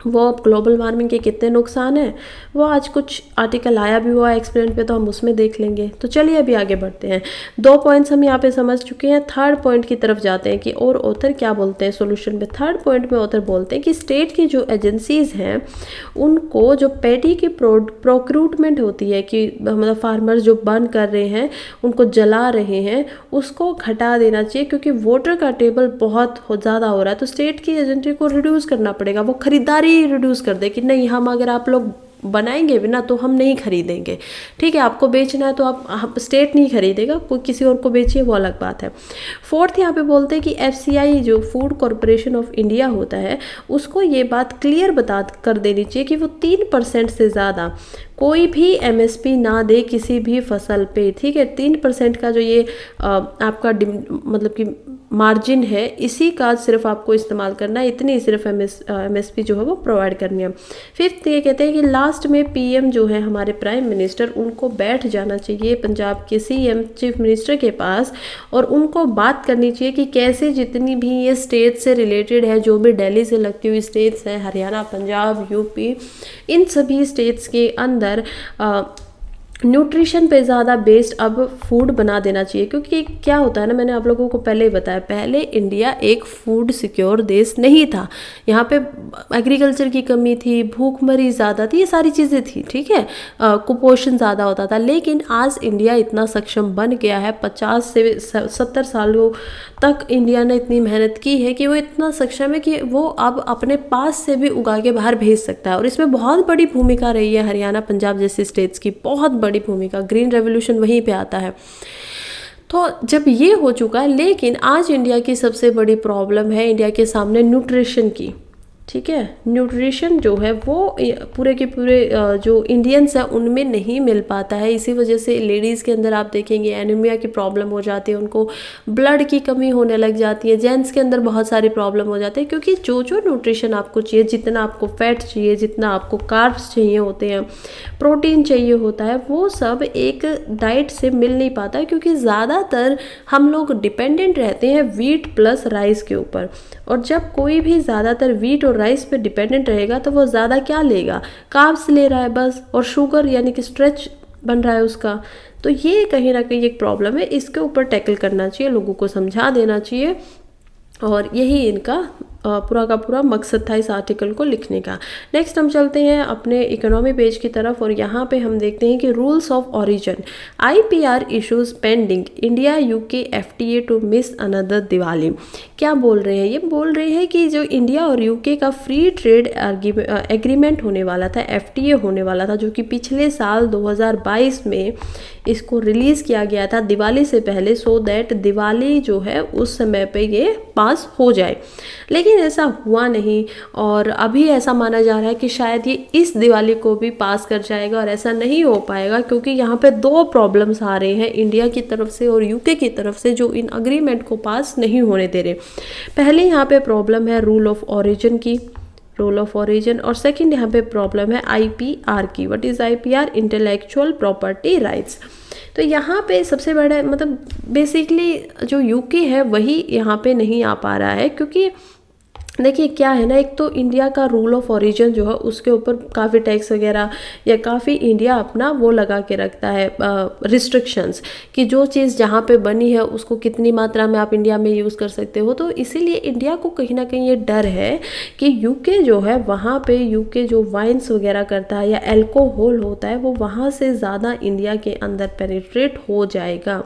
वो अब ग्लोबल वार्मिंग के कितने नुकसान हैं वो आज कुछ आर्टिकल आया भी हुआ है एक्सप्लेन पे, तो हम उसमें देख लेंगे। तो चलिए अभी आगे बढ़ते हैं। 2 पॉइंट्स हम यहाँ पे समझ चुके हैं, थर्ड पॉइंट की तरफ जाते हैं कि और ऑथर क्या बोलते हैं सोल्यूशन में। थर्ड पॉइंट में ऑथर बोलते हैं कि स्टेट की जो एजेंसीज हैं उनको जो पैडी की प्रोक्रूटमेंट होती है, कि मतलब फार्मर्स जो बर्न कर रहे हैं, उनको जला रहे हैं, उसको घटा देना चाहिए, क्योंकि वाटर का टेबल बहुत ज़्यादा हो रहा है। तो स्टेट की एजेंसी को रिड्यूस करना पड़ेगा, वो खरीदारी रिड्यूस कर दे कि नहीं, हम अगर आप लोग बनाएंगे भी ना तो हम नहीं खरीदेंगे। ठीक है, आपको बेचना है तो आप स्टेट नहीं खरीदेगा, कोई किसी और को बेचिए, वो अलग बात है। फोर्थ यहाँ पे बोलते हैं कि FCI जो फूड कॉरपोरेशन ऑफ इंडिया होता है, उसको ये बात क्लियर बता कर देनी चाहिए कि वो 3% से ज़्यादा कोई भी MSP ना दे किसी भी फसल पे। ठीक है, 3% का जो ये आपका मतलब कि मार्जिन है, इसी का सिर्फ आपको इस्तेमाल करना है, इतनी सिर्फ MSP जो है वो प्रोवाइड करनी है। फिफ्थ ये कहते हैं कि लास्ट में PM जो है हमारे प्राइम मिनिस्टर, उनको बैठ जाना चाहिए पंजाब के CM चीफ मिनिस्टर के पास, और उनको बात करनी चाहिए कि कैसे जितनी भी ये स्टेट से रिलेटेड है, जो भी दिल्ली से लगती हुई स्टेट्स हैं, हरियाणा, पंजाब, UP, इन सभी स्टेट्स के अंदर न्यूट्रिशन पे ज़्यादा बेस्ड अब फूड बना देना चाहिए। क्योंकि क्या होता है ना, मैंने आप लोगों को पहले ही बताया, पहले इंडिया एक फूड सिक्योर देश नहीं था, यहाँ पे एग्रीकल्चर की कमी थी, भूखमरी ज़्यादा थी, ये सारी चीज़ें थी। ठीक है, कुपोषण ज़्यादा होता था। लेकिन आज इंडिया इतना सक्षम बन गया है, 50 से 70 सालों तक इंडिया ने इतनी मेहनत की है कि वो इतना सक्षम है कि वो अब अपने पास से भी उगा के बाहर भेज सकता है। और इसमें बहुत बड़ी भूमिका रही है हरियाणा, पंजाब जैसे स्टेट्स की, बहुत बड़ी भूमिका। ग्रीन रेवोल्यूशन वहीं पे आता है। तो जब ये हो चुका है, लेकिन आज इंडिया की सबसे बड़ी प्रॉब्लम है इंडिया के सामने न्यूट्रिशन की। ठीक है। न्यूट्रिशन जो है वो पूरे के पूरे जो इंडियंस हैं उनमें नहीं मिल पाता है, इसी वजह से लेडीज़ के अंदर आप देखेंगे एनीमिया की प्रॉब्लम हो जाती है, उनको ब्लड की कमी होने लग जाती है, जेंट्स के अंदर बहुत सारी प्रॉब्लम हो जाती है, क्योंकि जो जो न्यूट्रिशन आपको चाहिए, जितना आपको फैट चाहिए, जितना आपको कार्ब्स चाहिए होते हैं, प्रोटीन चाहिए होता है, वो सब एक डाइट से मिल नहीं पाता है, क्योंकि ज़्यादातर हम लोग डिपेंडेंट रहते हैं वीट प्लस राइस के ऊपर। और जब कोई भी ज़्यादातर वीट और राइस पे डिपेंडेंट रहेगा तो वो ज़्यादा क्या लेगा, कार्ब्स ले रहा है बस, और शुगर यानी कि स्ट्रेच बन रहा है उसका। तो ये कहीं ना कहीं एक प्रॉब्लम है, इसके ऊपर टैकल करना चाहिए, लोगों को समझा देना चाहिए, और यही इनका पूरा का पूरा मकसद था इस आर्टिकल को लिखने का। नेक्स्ट हम चलते हैं अपने इकोनॉमी पेज की तरफ, और यहाँ पे हम देखते हैं कि rules of origin, IPR issues pending, India UK FTA to miss another Diwali. क्या बोल रहे हैं, ये बोल रहे हैं कि जो इंडिया और यूके का फ्री ट्रेड एग्रीमेंट होने वाला था, एफटीए होने वाला था, जो कि पिछले साल 2022 में इसको रिलीज़ किया गया था दिवाली से पहले, सो दैट दिवाली जो है उस समय पे ये पास हो जाए, लेकिन ऐसा हुआ नहीं। और अभी ऐसा माना जा रहा है कि शायद ये इस दिवाली को भी पास कर जाएगा, और ऐसा नहीं हो पाएगा, क्योंकि यहाँ पे दो प्रॉब्लम्स आ रहे हैं इंडिया की तरफ से और यूके की तरफ से, जो इन अग्रीमेंट को पास नहीं होने दे रहे। पहले यहाँ पे प्रॉब्लम है रूल ऑफ ओरिजिन की, रोल ऑफ ओरिजिन, और सेकंड यहाँ पे प्रॉब्लम है आईपीआर की। What is IPR, intellectual property rights. तो यहाँ पे सबसे बड़ा मतलब बेसिकली जो यूके है वही यहाँ पे नहीं आ पा रहा है, क्योंकि देखिए क्या है ना, एक तो इंडिया का रूल ऑफ ओरिजिन जो है उसके ऊपर काफ़ी टैक्स वगैरह या काफ़ी इंडिया अपना वो लगा के रखता है रिस्ट्रिक्शंस, कि जो चीज़ जहाँ पे बनी है उसको कितनी मात्रा में आप इंडिया में यूज़ कर सकते हो। तो इसीलिए इंडिया को कहीं ना कहीं ये डर है कि यूके जो है वहाँ पे यूके जो वाइन्स वगैरह करता है या एल्कोहल होता है वो वहाँ से ज़्यादा इंडिया के अंदर पेनिट्रेट हो जाएगा,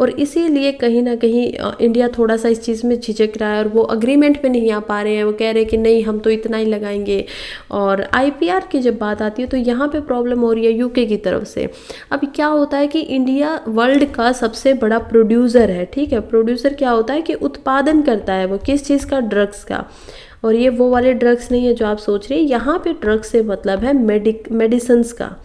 और इसीलिए कहीं ना कहीं इंडिया थोड़ा सा इस चीज़ में झिझक रहा है, और वो अग्रीमेंट पे नहीं आ पा रहे हैं। वो कह रहे हैं कि नहीं हम तो इतना ही लगाएंगे। और आईपीआर की जब बात आती है तो यहाँ पे प्रॉब्लम हो रही है यूके की तरफ से। अब क्या होता है कि इंडिया वर्ल्ड का सबसे बड़ा प्रोड्यूसर है, ठीक है। प्रोड्यूसर क्या होता है कि उत्पादन करता है वो किस चीज़ का, ड्रग्स का। और ये वो वाले ड्रग्स नहीं है जो आप सोच रहे हैं, यहाँ पे ड्रग्स से मतलब है मेडिसिन्स का,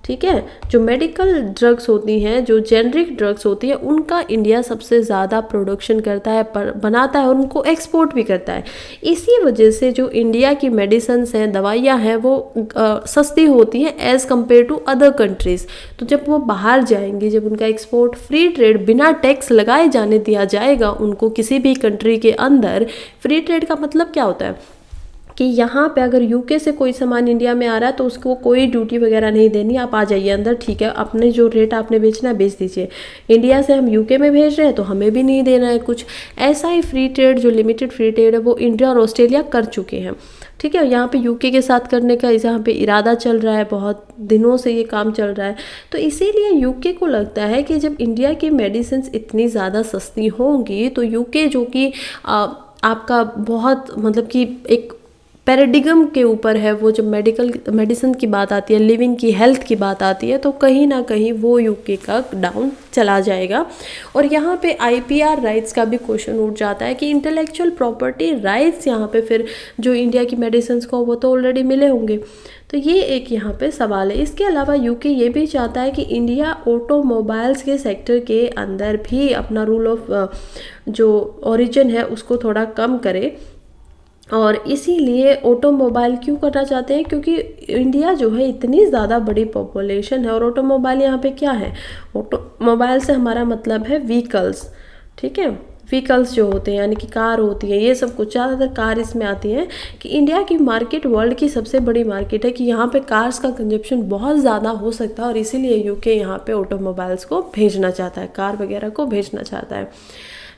ठीक है। जो मेडिकल ड्रग्स होती हैं, जो जेनरिक ड्रग्स होती हैं, उनका इंडिया सबसे ज़्यादा प्रोडक्शन करता है, बनाता है, और उनको एक्सपोर्ट भी करता है। इसी वजह से जो इंडिया की मेडिसिन्स हैं, दवाइयाँ हैं, वो सस्ती होती हैं as compare to other countries. तो जब वो बाहर जाएंगे, जब उनका एक्सपोर्ट फ्री ट्रेड बिना टैक्स लगाए जाने दिया जाएगा उनको किसी भी कंट्री के अंदर, फ्री ट्रेड का मतलब क्या होता है कि यहाँ पे अगर यूके से कोई सामान इंडिया में आ रहा है तो उसको कोई ड्यूटी वगैरह नहीं देनी, आप आ जाइए अंदर, ठीक है, अपने जो रेट आपने बेचना है बेच दीजिए। इंडिया से हम यूके में भेज रहे हैं तो हमें भी नहीं देना है कुछ। ऐसा ही फ्री ट्रेड, जो लिमिटेड फ्री ट्रेड है, वो इंडिया और ऑस्ट्रेलिया कर चुके हैं, ठीक है। यहाँ पे यूके के साथ करने का यहाँ पे इरादा चल रहा है, बहुत दिनों से ये काम चल रहा है। तो इसीलिए यूके को लगता है कि जब इंडिया की मेडिसिन इतनी ज़्यादा सस्ती होंगी तो यूके जो कि आपका बहुत मतलब कि एक पैराडिगम के ऊपर है, वो जब मेडिसिन की बात आती है, लिविंग की, हेल्थ की बात आती है, तो कहीं ना कहीं वो यूके का डाउन चला जाएगा। और यहाँ पे आईपीआर राइट्स का भी क्वेश्चन उठ जाता है कि इंटेलेक्चुअल प्रॉपर्टी राइट्स यहाँ पे फिर जो इंडिया की मेडिसिन को वो तो ऑलरेडी मिले होंगे, तो ये एक यहाँ पे सवाल है। इसके अलावा यूके ये भी चाहता है कि इंडिया ऑटोमोबाइल्स के सेक्टर के अंदर भी अपना रूल ऑफ जो ओरिजिन है उसको थोड़ा कम करे, और इसीलिए ऑटोमोबाइल क्यों करना चाहते हैं, क्योंकि इंडिया जो है इतनी ज़्यादा बड़ी पॉपुलेशन है, और ऑटोमोबाइल यहाँ पे क्या है, ऑटोमोबाइल से हमारा मतलब है व्हीकल्स, ठीक है। व्हीकल्स जो होते हैं यानी कि कार होती है, ये सब कुछ ज़्यादातर कार इसमें आती हैं। कि इंडिया की मार्केट वर्ल्ड की सबसे बड़ी मार्केट है, कि यहाँ पे कार्स का कंजप्शन बहुत ज़्यादा हो सकता है, और इसीलिए यूके यहाँ पे ऑटोमोबाइल्स को भेजना चाहता है, कार वगैरह को भेजना चाहता है।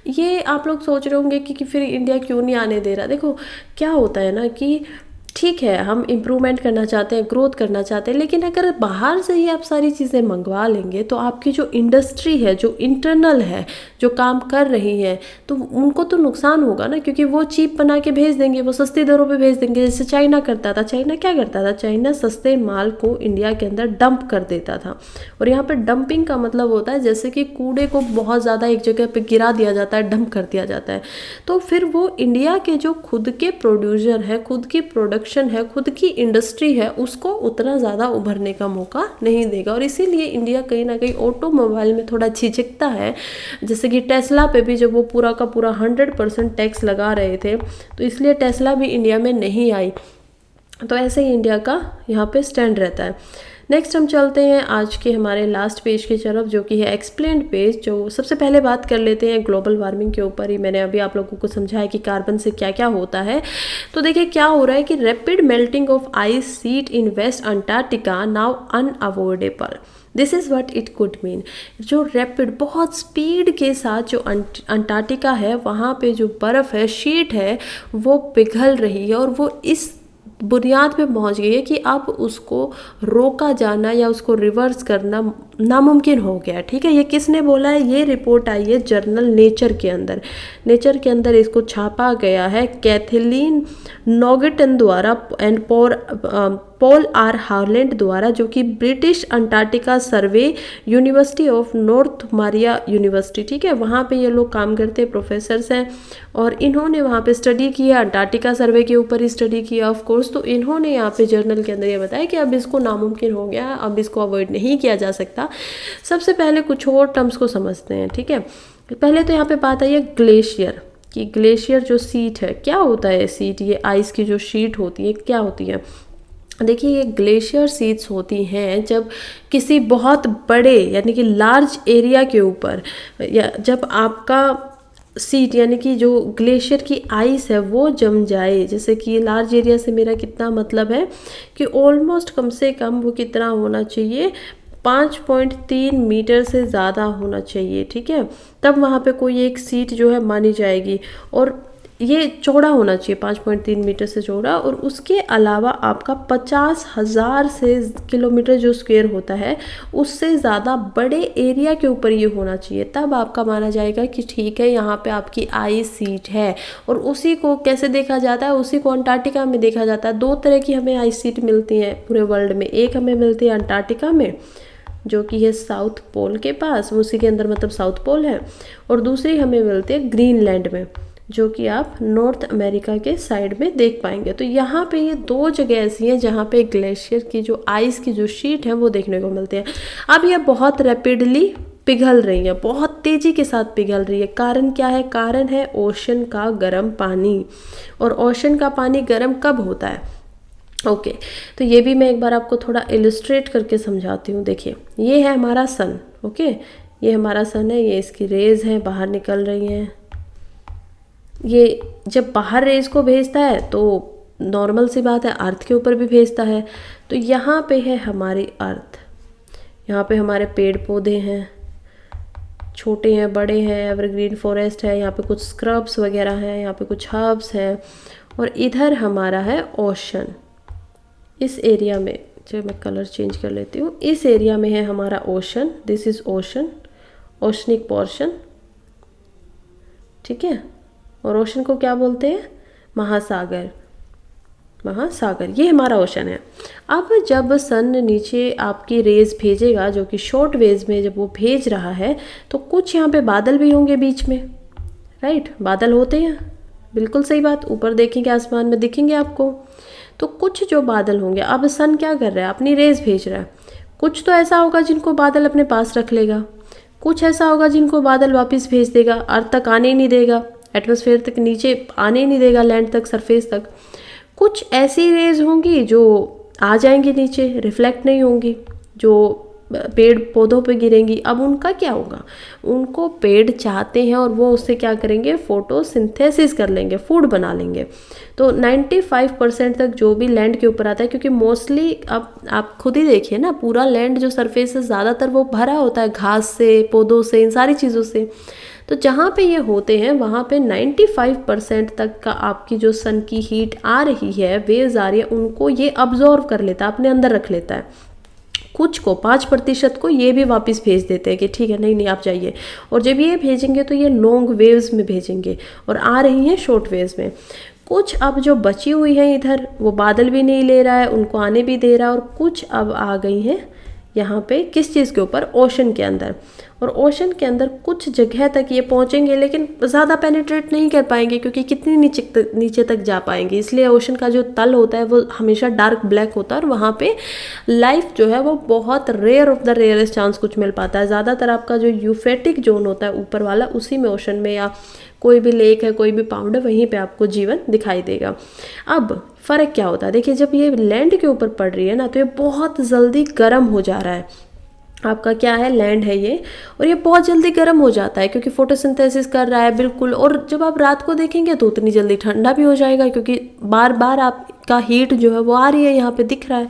ये आप लोग सोच रहे होंगे कि फिर इंडिया क्यों नहीं आने दे रहा। देखो क्या होता है ना कि ठीक है, हम इम्प्रूवमेंट करना चाहते हैं, ग्रोथ करना चाहते हैं, लेकिन अगर बाहर से ही आप सारी चीज़ें मंगवा लेंगे तो आपकी जो इंडस्ट्री है, जो इंटरनल है, जो काम कर रही है, तो उनको तो नुकसान होगा ना, क्योंकि वो चीप बना के भेज देंगे, वो सस्ती दरों पे भेज देंगे, जैसे चाइना करता था। चाइना क्या करता था? चाइना सस्ते माल को इंडिया के अंदर डंप कर देता था। और यहाँ पे डंपिंग का मतलब होता है जैसे कि कूड़े को बहुत ज़्यादा एक जगह पे गिरा दिया जाता है, डंप कर दिया जाता है, तो फिर वो इंडिया के जो खुद के प्रोड्यूसर है, खुद की प्रोडक्शन है, खुद की इंडस्ट्री है, उसको उतना ज़्यादा उभरने का मौका नहीं देगा। और इसीलिए इंडिया कहीं ना कहीं ऑटोमोबाइल में थोड़ा झिझकता है। जैसे कि टेस्ला पे भी जब वो पूरा का पूरा 100% टैक्स लगा रहे थे, तो इसलिए टेस्ला भी इंडिया में नहीं आई। तो ऐसे ही इंडिया का यहाँ पे स्टैंड रहता है। नेक्स्ट हम चलते हैं आज के हमारे लास्ट पेज की तरफ, जो कि है एक्सप्लेन्ड पेज। जो सबसे पहले बात कर लेते हैं ग्लोबल वार्मिंग के ऊपर ही। मैंने अभी आप लोगों को समझाया कि कार्बन से क्या क्या होता है। तो देखिए क्या हो रहा है कि rapid melting of ice sheet in West Antarctica now unavoidable. This is what it could mean. जो रैपिड, बहुत स्पीड के साथ जो अंटार्कटिका है, वहाँ पे जो बर्फ़ है, शीट है, वो पिघल रही है और वो इस बुनियाद पे पहुंच गई है कि अब उसको रोका जाना या उसको रिवर्स करना नामुमकिन हो गया। ठीक है, ये किसने बोला है? ये रिपोर्ट आई है जर्नल नेचर के अंदर। नेचर के अंदर इसको छापा गया है कैथलीन नॉगटन द्वारा एंड पॉल आर हार्लैंड द्वारा, जो कि British Antarctica survey university of north Maria university, ठीक है, वहाँ पे ये लोग काम करते हैं, प्रोफेसर्स हैं, और इन्होंने वहाँ पे स्टडी किया, अंटार्कटिका सर्वे के ऊपर ही स्टडी किया ऑफ कोर्स। तो इन्होंने यहाँ पे जर्नल के अंदर ये बताया कि अब इसको नामुमकिन हो गया, अब इसको अवॉइड नहीं किया जा सकता। सबसे पहले कुछ और टर्म्स को समझते हैं। ठीक है, पहले तो यहाँ पे बात आई है ग्लेशियर कि ग्लेशियर जो सीट है, क्या होता है सीट? ये आइस की जो शीट होती है, क्या होती है? देखिए, ये ग्लेशियर सीट्स होती हैं जब किसी बहुत बड़े यानी कि लार्ज एरिया के ऊपर, या जब आपका सीट यानी कि जो ग्लेशियर की आइस है वो जम जाए। जैसे कि लार्ज एरिया से मेरा कितना मतलब है कि ऑलमोस्ट कम से कम वो कितना होना चाहिए, 5.3 मीटर से ज़्यादा होना चाहिए। ठीक है, तब वहाँ पे कोई एक सीट जो है मानी जाएगी, और ये चौड़ा होना चाहिए, 5.3 मीटर से चौड़ा। और उसके अलावा आपका 50,000 से किलोमीटर जो स्क्वायर होता है, उससे ज़्यादा बड़े एरिया के ऊपर ये होना चाहिए, तब आपका माना जाएगा कि ठीक है, यहाँ पे आपकी आइस सीट है। और उसी को कैसे देखा जाता है? उसी को अंटार्कटिका में देखा जाता है। दो तरह की हमें आइस सीट मिलती हैं पूरे वर्ल्ड में। एक हमें मिलती है अंटार्कटिका में, जो कि है साउथ पोल के पास, उसी के अंदर मतलब साउथ पोल है, और दूसरी हमें मिलती है ग्रीनलैंड में, जो कि आप नॉर्थ अमेरिका के साइड में देख पाएंगे। तो यहाँ पे ये दो जगह ऐसी हैं जहाँ पे ग्लेशियर की जो आइस की जो शीट है वो देखने को मिलती है। अब ये बहुत रैपिडली पिघल रही है, बहुत तेज़ी के साथ पिघल रही है। कारण क्या है? कारण है ओशन का गर्म पानी। और ओशन का पानी गर्म कब होता है? ओके, तो ये भी मैं एक बार आपको थोड़ा इलस्ट्रेट करके समझाती हूँ। देखिए, ये है हमारा सन। ओके, ये हमारा सन है, ये इसकी रेज हैं बाहर निकल रही हैं। ये जब बाहर रेज को भेजता है तो नॉर्मल सी बात है, अर्थ के ऊपर भी भेजता है। तो यहाँ पे है हमारी अर्थ, यहाँ पे हमारे पेड़ पौधे हैं, छोटे हैं, बड़े हैं, एवरग्रीन फॉरेस्ट है, यहाँ पे कुछ स्क्रब्स वगैरह हैं, यहाँ पे कुछ हर्ब्स हैं, और इधर हमारा है ओशन। इस एरिया में, चलो मैं कलर चेंज कर लेती हूँ, इस एरिया में है हमारा ocean. This is ocean, oceanic portion. ठीक है, और ओशन को क्या बोलते हैं? महासागर। महासागर, ये हमारा ओशन है। अब जब सन नीचे आपकी रेज भेजेगा, जो कि शॉर्ट वेव में जब वो भेज रहा है, तो कुछ यहाँ पे बादल भी होंगे बीच में, राइट? बादल होते हैं, बिल्कुल सही बात। ऊपर देखेंगे आसमान में दिखेंगे आपको, तो कुछ जो बादल होंगे। अब सन क्या कर रहा है? अपनी रेज भेज रहा है। कुछ तो ऐसा होगा जिनको बादल अपने पास रख लेगा, कुछ ऐसा होगा जिनको बादल वापस भेज देगा, अर्थ तक आने ही नहीं देगा, एटमॉस्फेयर तक नीचे आने ही नहीं देगा, लैंड तक, सरफेस तक। कुछ ऐसी रेज होंगी जो आ जाएंगी नीचे, रिफ्लेक्ट नहीं होंगी, जो पेड़ पौधों पे गिरेंगी। अब उनका क्या होगा, उनको पेड़ चाहते हैं और वो उससे क्या करेंगे, फोटोसिंथेसिस कर लेंगे, फूड बना लेंगे। तो 95% तक जो भी लैंड के ऊपर आता है, क्योंकि मोस्टली अब आप खुद ही देखिए ना, पूरा लैंड जो सरफेस है ज़्यादातर वो भरा होता है घास से, पौधों से, इन सारी चीज़ों से। तो जहाँ पे ये होते हैं वहाँ पे 95% तक का आपकी जो सन की हीट आ रही है, वेव्स आ रही है, उनको ये अब्जॉर्व कर लेता है, अपने अंदर रख लेता है। कुछ को 5% को ये भी वापस भेज देते हैं कि ठीक है, नहीं आप जाइए। और जब ये भेजेंगे तो ये लॉन्ग वेव्स में भेजेंगे और आ रही हैं शॉर्ट वेव्स में। कुछ अब जो बची हुई है इधर, वो बादल भी नहीं ले रहा है, उनको आने भी दे रहा है, और कुछ अब आ गई हैं यहाँ पे किस चीज़ के ऊपर, ओशन के अंदर। और ओशन के अंदर कुछ जगह तक ये पहुँचेंगे, लेकिन ज़्यादा पेनिट्रेट नहीं कर पाएंगे, क्योंकि कितनी नीचे तक जा पाएंगे। इसलिए ओशन का जो तल होता है वो हमेशा डार्क ब्लैक होता है, और वहाँ पे लाइफ जो है वो बहुत rare of the rarest chance कुछ मिल पाता है। ज़्यादातर आपका जो यूफेटिक जोन होता है ऊपर वाला, उसी में ओशन में या कोई भी लेक है, कोई भी पाउंड है, वहीं पे आपको जीवन दिखाई देगा। अब फ़र्क क्या होता है, देखिए जब ये लैंड के ऊपर पड़ रही है ना, तो ये बहुत जल्दी गर्म हो जा रहा है। आपका क्या है, लैंड है ये, और ये बहुत जल्दी गर्म हो जाता है क्योंकि फोटोसिंथेसिस कर रहा है बिल्कुल। और जब आप रात को देखेंगे तो उतनी जल्दी ठंडा भी हो जाएगा, क्योंकि बार बार आपका हीट जो है वो आ रही है, यहाँ पे दिख रहा है।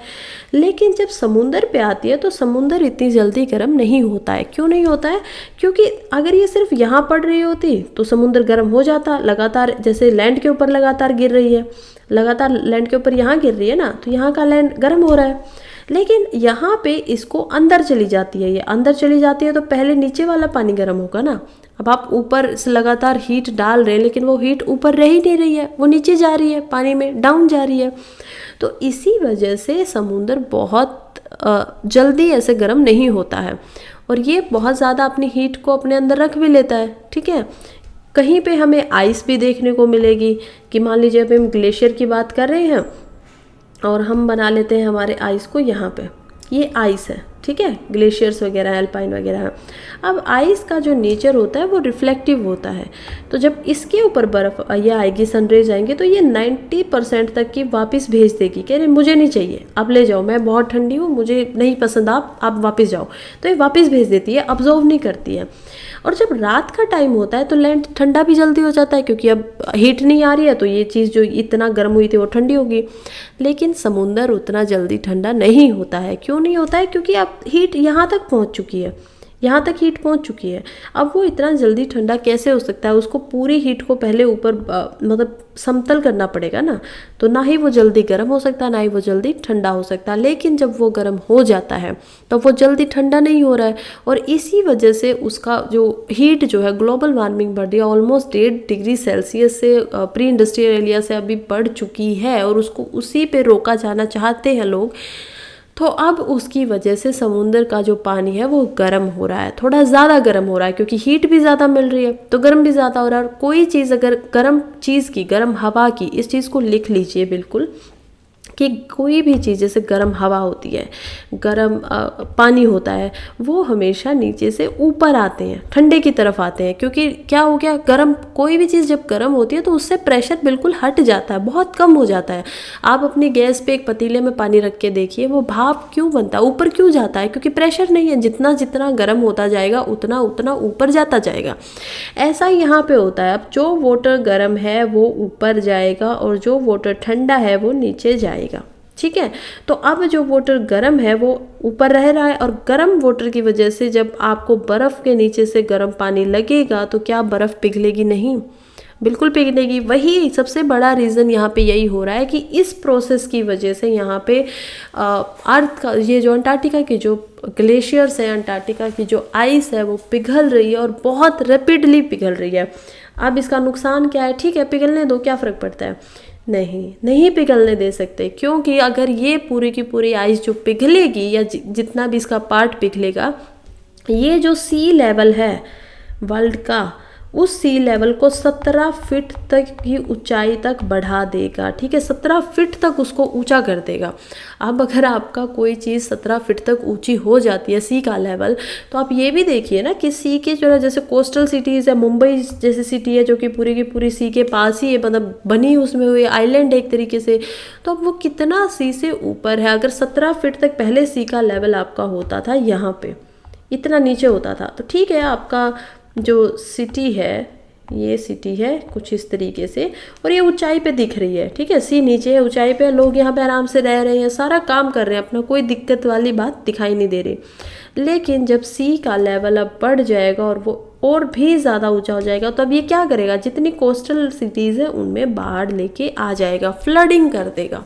लेकिन जब समुंदर पे आती है तो समुंदर इतनी जल्दी गर्म नहीं होता है। क्यों नहीं होता है, क्योंकि अगर ये सिर्फ यहाँ पड़ रही होती तो समुंदर गर्म हो जाता लगातार, जैसे लैंड के ऊपर लगातार गिर रही है, लगातार लैंड के ऊपर यहाँ गिर रही है ना, तो यहाँ का लैंड गर्म हो रहा है। लेकिन यहाँ पे इसको अंदर चली जाती है, ये अंदर चली जाती है तो पहले नीचे वाला पानी गर्म होगा ना। अब आप ऊपर से लगातार हीट डाल रहे हैं, लेकिन वो हीट ऊपर रह ही नहीं रही है, वो नीचे जा रही है, पानी में डाउन जा रही है। तो इसी वजह से समुंदर बहुत जल्दी ऐसे गर्म नहीं होता है, और ये बहुत ज़्यादा अपनी हीट को अपने अंदर रख भी लेता है। ठीक है, कहीं पे हमें आइस भी देखने को मिलेगी, कि मान लीजिए अभी हम ग्लेशियर की बात कर रहे हैं और हम बना लेते हैं हमारे आइस को यहाँ पे, ये आइस है, ठीक है, ग्लेशियर्स वगैरह, एल्पाइन वगैरह है। अब आइस का जो नेचर होता है वो रिफ्लेक्टिव होता है, तो जब इसके ऊपर बर्फ़ ये आएगी, सनरेज आएंगे, तो ये 90% तक की वापस भेज देगी, कह रहे मुझे नहीं चाहिए, आप ले जाओ, मैं बहुत ठंडी हूँ, मुझे नहीं पसंद, आप वापस जाओ। तो ये वापस भेज देती है, अब्जॉर्व नहीं करती है। और जब रात का टाइम होता है तो लैंड ठंडा भी जल्दी हो जाता है, क्योंकि अब हीट नहीं आ रही है, तो ये चीज़ जो इतना गर्म हुई थी वो ठंडी होगी। लेकिन समुंदर उतना जल्दी ठंडा नहीं होता है। क्यों नहीं होता है, क्योंकि अब हीट यहाँ तक पहुँच चुकी है, यहाँ तक हीट पहुँच चुकी है। अब वो इतना जल्दी ठंडा कैसे हो सकता है, उसको पूरी हीट को पहले ऊपर मतलब समतल करना पड़ेगा ना, तो ना ही वो जल्दी गर्म हो सकता है, ना ही वो जल्दी ठंडा हो सकता है। लेकिन जब वो गर्म हो जाता है तो वो जल्दी ठंडा नहीं हो रहा है, और इसी वजह से उसका जो हीट जो है, ग्लोबल वार्मिंग बढ़ रही है, ऑलमोस्ट 1.5 डिग्री सेल्सियस से प्री इंडस्ट्रियल एरिया से अभी बढ़ चुकी है, और उसको उसी पे रोका जाना चाहते हैं लोग। तो अब उसकी वजह से समुंदर का जो पानी है वो गर्म हो रहा है, थोड़ा ज़्यादा गर्म हो रहा है, क्योंकि हीट भी ज़्यादा मिल रही है तो गर्म भी ज़्यादा हो रहा है। और कोई चीज़ अगर गर्म चीज़ की, गर्म हवा की, इस चीज़ को लिख लीजिए बिल्कुल, कि कोई भी चीज़ जैसे गर्म हवा होती है, गर्म पानी होता है, वो हमेशा नीचे से ऊपर आते हैं, ठंडे की तरफ आते हैं। क्योंकि क्या हो गया, गर्म कोई भी चीज़ जब गर्म होती है तो उससे प्रेशर बिल्कुल हट जाता है, बहुत कम हो जाता है। आप अपनी गैस पे एक पतीले में पानी रख के देखिए, वो भाप क्यों बनता है, ऊपर क्यों जाता है, क्योंकि प्रेशर नहीं है। जितना जितना गर्म होता जाएगा उतना उतना ऊपर जाता जाएगा। ऐसा ही यहाँ पे होता है, अब जो वाटर गर्म है वो ऊपर जाएगा और जो वाटर ठंडा है वो नीचे जाएगा। ठीक है, तो अब जो वाटर गर्म है वो ऊपर रह रहा है, और गर्म वाटर की वजह से जब आपको बर्फ़ के नीचे से गर्म पानी लगेगा तो क्या बर्फ़ पिघलेगी? नहीं, बिल्कुल पिघलेगी। वही सबसे बड़ा रीज़न यहाँ पे यही हो रहा है कि इस प्रोसेस की वजह से यहाँ पे अर्थ का, ये जो अंटार्कटिका की जो ग्लेशियर्स हैं, अंटार्कटिका की जो आइस है वो पिघल रही है, और बहुत रैपिडली पिघल रही है। अब इसका नुकसान क्या है? ठीक है, पिघलने दो, क्या फ़र्क पड़ता है? नहीं पिघलने दे सकते, क्योंकि अगर ये पूरी की पूरी आइस जो पिघलेगी, या जितना भी इसका पार्ट पिघलेगा, ये जो सी लेवल है वर्ल्ड का, उस सी लेवल को 17 फीट तक की ऊंचाई तक बढ़ा देगा। ठीक है, 17 फीट तक उसको ऊंचा कर देगा। अब अगर आपका कोई चीज़ 17 फीट तक ऊंची हो जाती है सी का लेवल, तो आप ये भी देखिए ना कि सी के जो है, जैसे कोस्टल सिटीज़ है, मुंबई जैसी सिटी है जो कि पूरी की पूरी सी के पास ही है, मतलब बनी उसमें हुई आइलैंड है एक तरीके से, तो अब वो कितना सी से ऊपर है। अगर 17 फीट तक पहले सी का लेवल आपका होता था, यहाँ पे इतना नीचे होता था, तो ठीक है, आपका जो सिटी है, ये सिटी है कुछ इस तरीके से, और ये ऊंचाई पे दिख रही है। ठीक है, सी नीचे है, ऊंचाई पे, लोग यहाँ पे आराम से रह रहे हैं, सारा काम कर रहे हैं अपना, कोई दिक्कत वाली बात दिखाई नहीं दे रही। लेकिन जब सी का लेवल अब बढ़ जाएगा और वो और भी ज़्यादा ऊंचा हो जाएगा, तो अब ये क्या करेगा, जितनी कोस्टल सिटीज़ हैं उनमें बाढ़ लेके आ जाएगा, फ्लडिंग कर देगा।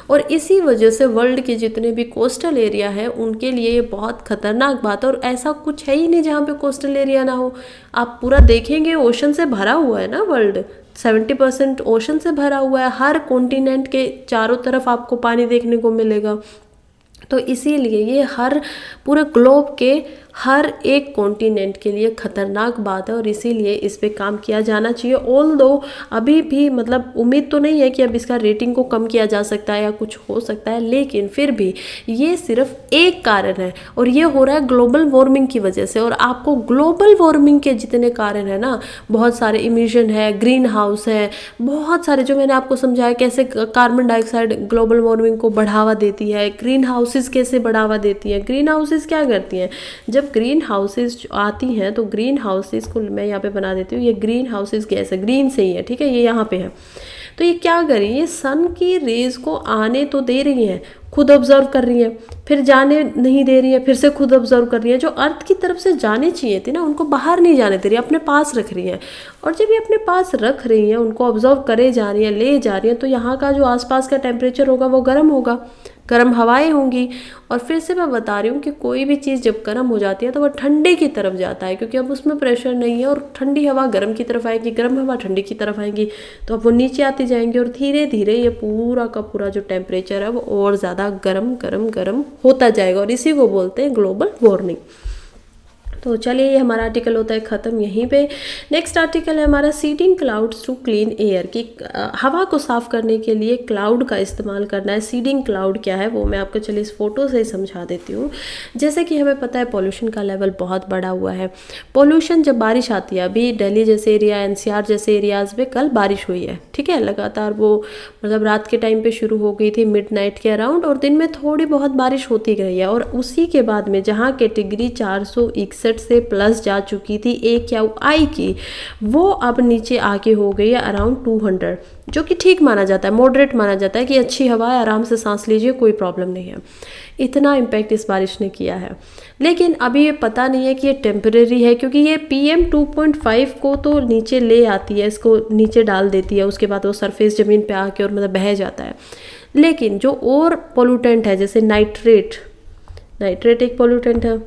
और इसी वजह से वर्ल्ड के जितने भी कोस्टल एरिया है उनके लिए ये बहुत खतरनाक बात है। और ऐसा कुछ है ही नहीं जहाँ पे कोस्टल एरिया ना हो। आप पूरा देखेंगे ओशन से भरा हुआ है ना वर्ल्ड, 70% ओशन से भरा हुआ है। हर कॉन्टिनेंट के चारों तरफ आपको पानी देखने को मिलेगा। तो इसीलिए ये हर पूरे ग्लोब के हर एक कॉन्टिनेंट के लिए खतरनाक बात है, और इसीलिए इस पे काम किया जाना चाहिए। ऑल दो अभी भी मतलब उम्मीद तो नहीं है कि अब इसका रेटिंग को कम किया जा सकता है या कुछ हो सकता है, लेकिन फिर भी ये सिर्फ एक कारण है, और ये हो रहा है ग्लोबल वार्मिंग की वजह से। और आपको ग्लोबल वार्मिंग के जितने कारण है ना, बहुत सारे इमिशन है, ग्रीन हाउस है, बहुत सारे, जो मैंने आपको समझाया कैसे कार्बन डाइऑक्साइड ग्लोबल वार्मिंग को बढ़ावा देती है, ग्रीन हाउसेज कैसे बढ़ावा देती है। ग्रीन हाउसेज क्या करती हैं, जब ग्रीन हाउसेज आती हैं तो ग्रीन हाउसेज को मैं यहाँ पे बना देती हूँ, ये ग्रीन हाउसेज गैस है, ग्रीन से ही है, ठीक है, ये यहाँ पे है। तो ये क्या कर रही है, ये सन की रेज को आने तो दे रही हैं, खुद ऑब्जर्व कर रही है, फिर जाने नहीं दे रही है, फिर से खुद ऑब्जर्व कर रही है। जो अर्थ की तरफ से जाने चाहिए थे ना, उनको बाहर नहीं जाने दे रही है, अपने पास रख रही है। और जब ये अपने पास रख रही हैं, उनको ऑब्जर्व करे जा रही हैं, ले जा रही हैं, तो यहाँ का जो आसपास का टेम्परेचर होगा वो गर्म होगा, गर्म हवाएं होंगी। और फिर से मैं बता रही हूँ कि कोई भी चीज़ जब गर्म हो जाती है तो वह ठंडे की तरफ जाता है, क्योंकि अब उसमें प्रेशर नहीं है, और ठंडी हवा गर्म की तरफ आएगी, गर्म हवा ठंडी की तरफ आएगी, तो अब वो नीचे आती जाएंगी, और धीरे धीरे ये पूरा का पूरा जो टेम्परेचर है वो और ज़्यादा गर्म गर्म गर्म होता जाएगा, और इसी को बोलते हैं ग्लोबल वार्मिंग। तो चलिए, ये हमारा आर्टिकल होता है ख़त्म यहीं पे। नेक्स्ट आर्टिकल है हमारा seeding clouds to clean air, की हवा को साफ़ करने के लिए क्लाउड का इस्तेमाल करना है। सीडिंग क्लाउड क्या है वो मैं आपको चलिए इस फोटो से ही समझा देती हूँ। जैसे कि हमें पता है पॉल्यूशन का लेवल बहुत बढ़ा हुआ है। पॉल्यूशन जब बारिश आती है, अभी दिल्ली जैसे एरिया, एनसीआर जैसे एरियाज़ में कल बारिश हुई है, ठीक है, लगातार वो मतलब रात के टाइम पे शुरू हो गई थी मिडनाइट के अराउंड, और दिन में थोड़ी बहुत बारिश होती रही है। और उसी के बाद में जहाँ कैटेगरी 461 से प्लस जा चुकी थी AQI की, वो अब नीचे आके हो गई है अराउंड 200, जो कि ठीक माना जाता है, मॉडरेट माना जाता है कि अच्छी हवा है, आराम से सांस लीजिए, कोई प्रॉब्लम नहीं है। इतना इम्पैक्ट इस बारिश ने किया है। लेकिन अभी ये पता नहीं है कि ये टेम्परेरी है, क्योंकि ये PM 2.5 को तो नीचे ले आती है, इसको नीचे डाल देती है, उसके बाद वो सरफेस ज़मीन पे आके और मतलब बह जाता है। लेकिन जो और पोल्यूटेंट है, जैसे नाइट्रेट एक पोल्यूटेंट है,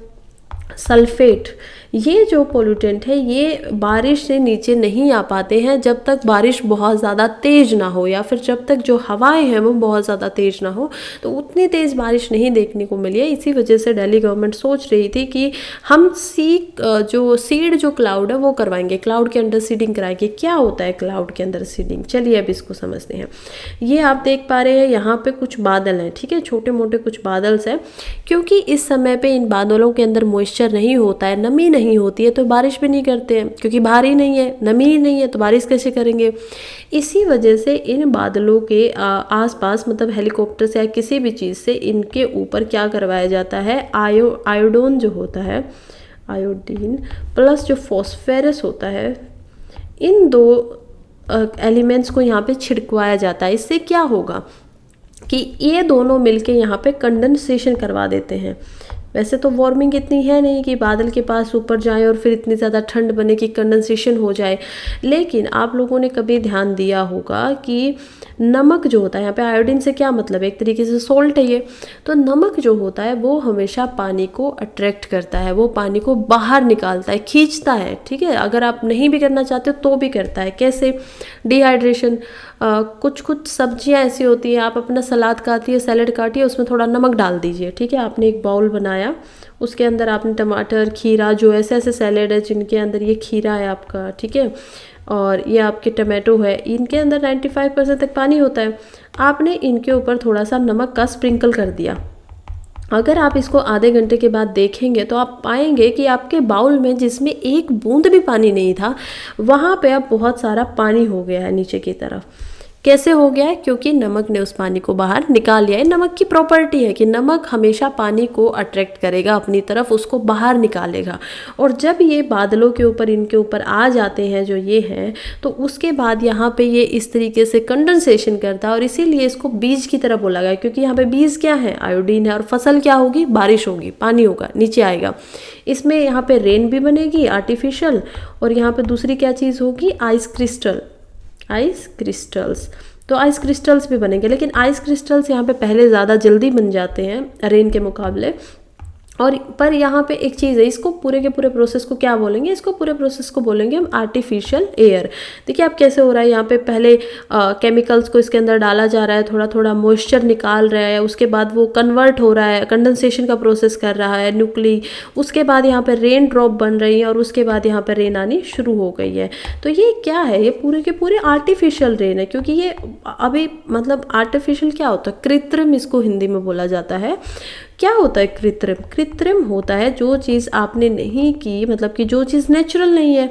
सल्फेट, ये जो पोल्यूटेंट है ये बारिश से नीचे नहीं आ पाते हैं जब तक बारिश बहुत ज़्यादा तेज़ ना हो, या फिर जब तक जो हवाएं हैं वो बहुत ज़्यादा तेज़ ना हो। तो उतनी तेज़ बारिश नहीं देखने को मिली है। इसी वजह से दिल्ली गवर्नमेंट सोच रही थी कि हम सीड जो क्लाउड है वो करवाएंगे, क्लाउड के अंदर सीडिंग कराएंगे। क्या होता है क्लाउड के अंदर सीडिंग, चलिए अब इसको समझते हैं। ये आप देख पा रहे हैं यहाँ पे कुछ बादल हैं, ठीक है, छोटे मोटे कुछ बादल्स हैं। क्योंकि इस समय पे इन बादलों के अंदर मॉइस्चर नहीं होता है, नमी नहीं होती है, तो बारिश भी नहीं करते हैं, क्योंकि भारी नहीं है, नमी ही नहीं है, तो बारिश कैसे करेंगे। इसी वजह से इन बादलों के आसपास मतलब हेलीकॉप्टर से या किसी भी चीज़ से इनके ऊपर क्या करवाया जाता है, आयोडीन जो होता है, आयोडीन प्लस जो फॉस्फेरस होता है, इन दो एलिमेंट्स को यहाँ पे छिड़कवाया जाता है। इससे क्या होगा कि ये दोनों मिलके यहाँ पे कंडेंसेशन करवा देते हैं। वैसे तो वार्मिंग इतनी है नहीं कि बादल के पास ऊपर जाए और फिर इतनी ज़्यादा ठंड बने कि कंडेंसेशन हो जाए, लेकिन आप लोगों ने कभी ध्यान दिया होगा कि नमक जो होता है, यहाँ पे आयोडीन से क्या मतलब है, एक तरीके से सोल्ट है ये। तो नमक जो होता है वो हमेशा पानी को अट्रैक्ट करता है, वो पानी को बाहर निकालता है, खींचता है, ठीक है। अगर आप नहीं भी करना चाहते तो भी करता है। कैसे, डिहाइड्रेशन, कुछ सब्जियां ऐसी होती हैं, आप अपना सलाद काटिए, सैलड काटिए, उसमें थोड़ा नमक डाल दीजिए, ठीक है। आपने एक बाउल बनाया, बनाया, उसके अंदर आपने टमाटर, खीरा, जो ऐसे ऐसे सैलेड है जिनके अंदर ये खीरा है आपका, ठीक है, और ये आपके टमाटो है, इनके अंदर 95% तक पानी होता है। आपने इनके ऊपर थोड़ा सा नमक का स्प्रिंकल कर दिया। अगर आप इसको आधे घंटे के बाद देखेंगे तो आप पाएंगे कि आपके बाउल में जिसमें एक बूंद भी पानी नहीं था, वहाँ पे अब बहुत सारा पानी हो गया है नीचे की तरफ। कैसे हो गया है? क्योंकि नमक ने उस पानी को बाहर निकाल लिया है। नमक की प्रॉपर्टी है कि नमक हमेशा पानी को अट्रैक्ट करेगा अपनी तरफ, उसको बाहर निकालेगा। और जब ये बादलों के ऊपर, इनके ऊपर आ जाते हैं जो ये हैं, तो उसके बाद यहाँ पे ये इस तरीके से कंडेंसेशन करता है, और इसीलिए इसको बीज की तरह बोला गया, क्योंकि यहाँ पे बीज क्या है? आयोडीन है। और फसल क्या होगी? बारिश होगी, पानी होगा, नीचे आएगा। इसमें यहाँ पे रेन भी बनेगी आर्टिफिशियल, और यहाँ पे दूसरी क्या चीज़ होगी? Ice crystal, ice crystals. तो आइस क्रिस्टल्स भी बनेंगे, लेकिन आइस क्रिस्टल्स यहाँ पे पहले ज़्यादा जल्दी बन जाते हैं रेन के मुकाबले। और पर यहाँ पे एक चीज़ है, इसको पूरे के पूरे प्रोसेस को क्या बोलेंगे? इसको पूरे प्रोसेस को बोलेंगे हम आर्टिफिशियल एयर। देखिए आप कैसे हो रहा है, यहाँ पे पहले केमिकल्स को इसके अंदर डाला जा रहा है, थोड़ा थोड़ा मॉइस्चर निकाल रहा है, उसके बाद वो कन्वर्ट हो रहा है, कंडेंसेशन का प्रोसेस कर रहा है न्यूक्ली, उसके बाद यहाँ पे रेन ड्रॉप बन रही है, और उसके बाद यहाँ पे रेन आनी शुरू हो गई है। तो ये क्या है? ये पूरे के पूरे आर्टिफिशियल रेन है, क्योंकि ये अभी मतलब आर्टिफिशियल क्या होता है? कृत्रिम इसको हिंदी में बोला जाता है। क्या होता है कृत्रिम? कृत्रिम होता है जो चीज़ आपने नहीं की, मतलब कि जो चीज़ नेचुरल नहीं है,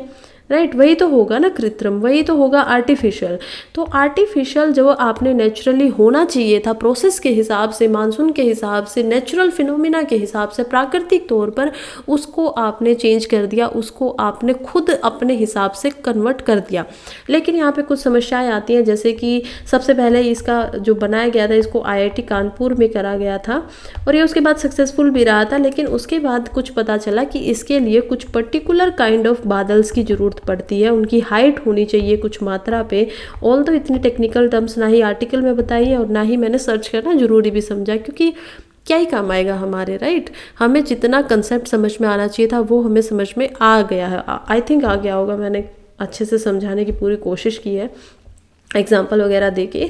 राइट, वही तो होगा ना कृत्रिम, वही तो होगा आर्टिफिशियल। तो आर्टिफिशियल जो आपने नेचुरली होना चाहिए था, प्रोसेस के हिसाब से, मानसून के हिसाब से, नेचुरल फिनोमिना के हिसाब से, प्राकृतिक तौर पर, उसको आपने चेंज कर दिया, उसको आपने खुद अपने हिसाब से कन्वर्ट कर दिया। लेकिन यहाँ पे कुछ समस्याएं आती हैं, जैसे कि सबसे पहले इसका जो बनाया गया था, इसको IIT कानपुर में करा गया था, और ये उसके बाद सक्सेसफुल भी रहा था। लेकिन उसके बाद कुछ पता चला कि इसके लिए कुछ पर्टिकुलर काइंड ऑफ बादल्स की जरूरत पड़ती है, उनकी हाइट होनी चाहिए कुछ मात्रा पे। ऑल तो इतनी टेक्निकल टर्म्स ना ही आर्टिकल में बताई है, और ना ही मैंने सर्च करना जरूरी भी समझा, क्योंकि क्या ही काम आएगा हमारे, राइट। हमें जितना कंसेप्ट समझ में आना चाहिए था वो हमें समझ में आ गया है। आई थिंक आ गया होगा, मैंने अच्छे से समझाने की पूरी कोशिश की है एग्जाम्पल वगैरह देके।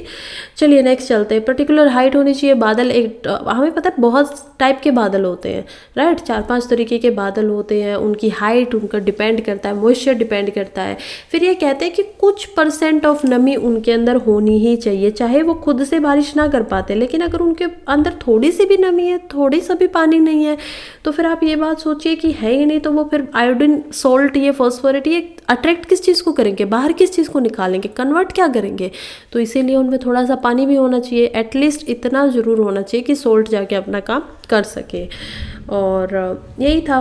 चलिए नेक्स्ट चलते हैं। पर्टिकुलर हाइट होनी चाहिए। बादल, एक हमें पता है बहुत टाइप के बादल होते हैं, राइट, 4-5 तरीके के बादल होते हैं, उनकी हाइट उनका डिपेंड करता है, मॉइस्चर डिपेंड करता है। फिर ये कहते हैं कि कुछ % ऑफ नमी उनके अंदर होनी ही चाहिए, चाहे वो खुद से बारिश ना कर पाते, लेकिन अगर उनके अंदर थोड़ी सी भी नमी है, थोड़ी सा भी पानी नहीं है, तो फिर आप ये बात सोचिए कि है ही नहीं, तो वो फिर आयोडीन, सॉल्ट, ये फॉस्फोरेट, ये अट्रैक्ट किस चीज़ को करेंगे? बाहर किस चीज़ को निकालेंगे? कन्वर्ट क्या करेंगे? तो इसीलिए उनमें थोड़ा सा पानी भी होना चाहिए, एटलीस्ट इतना ज़रूर होना चाहिए कि सोल्ट जाके अपना काम कर सके। और यही था।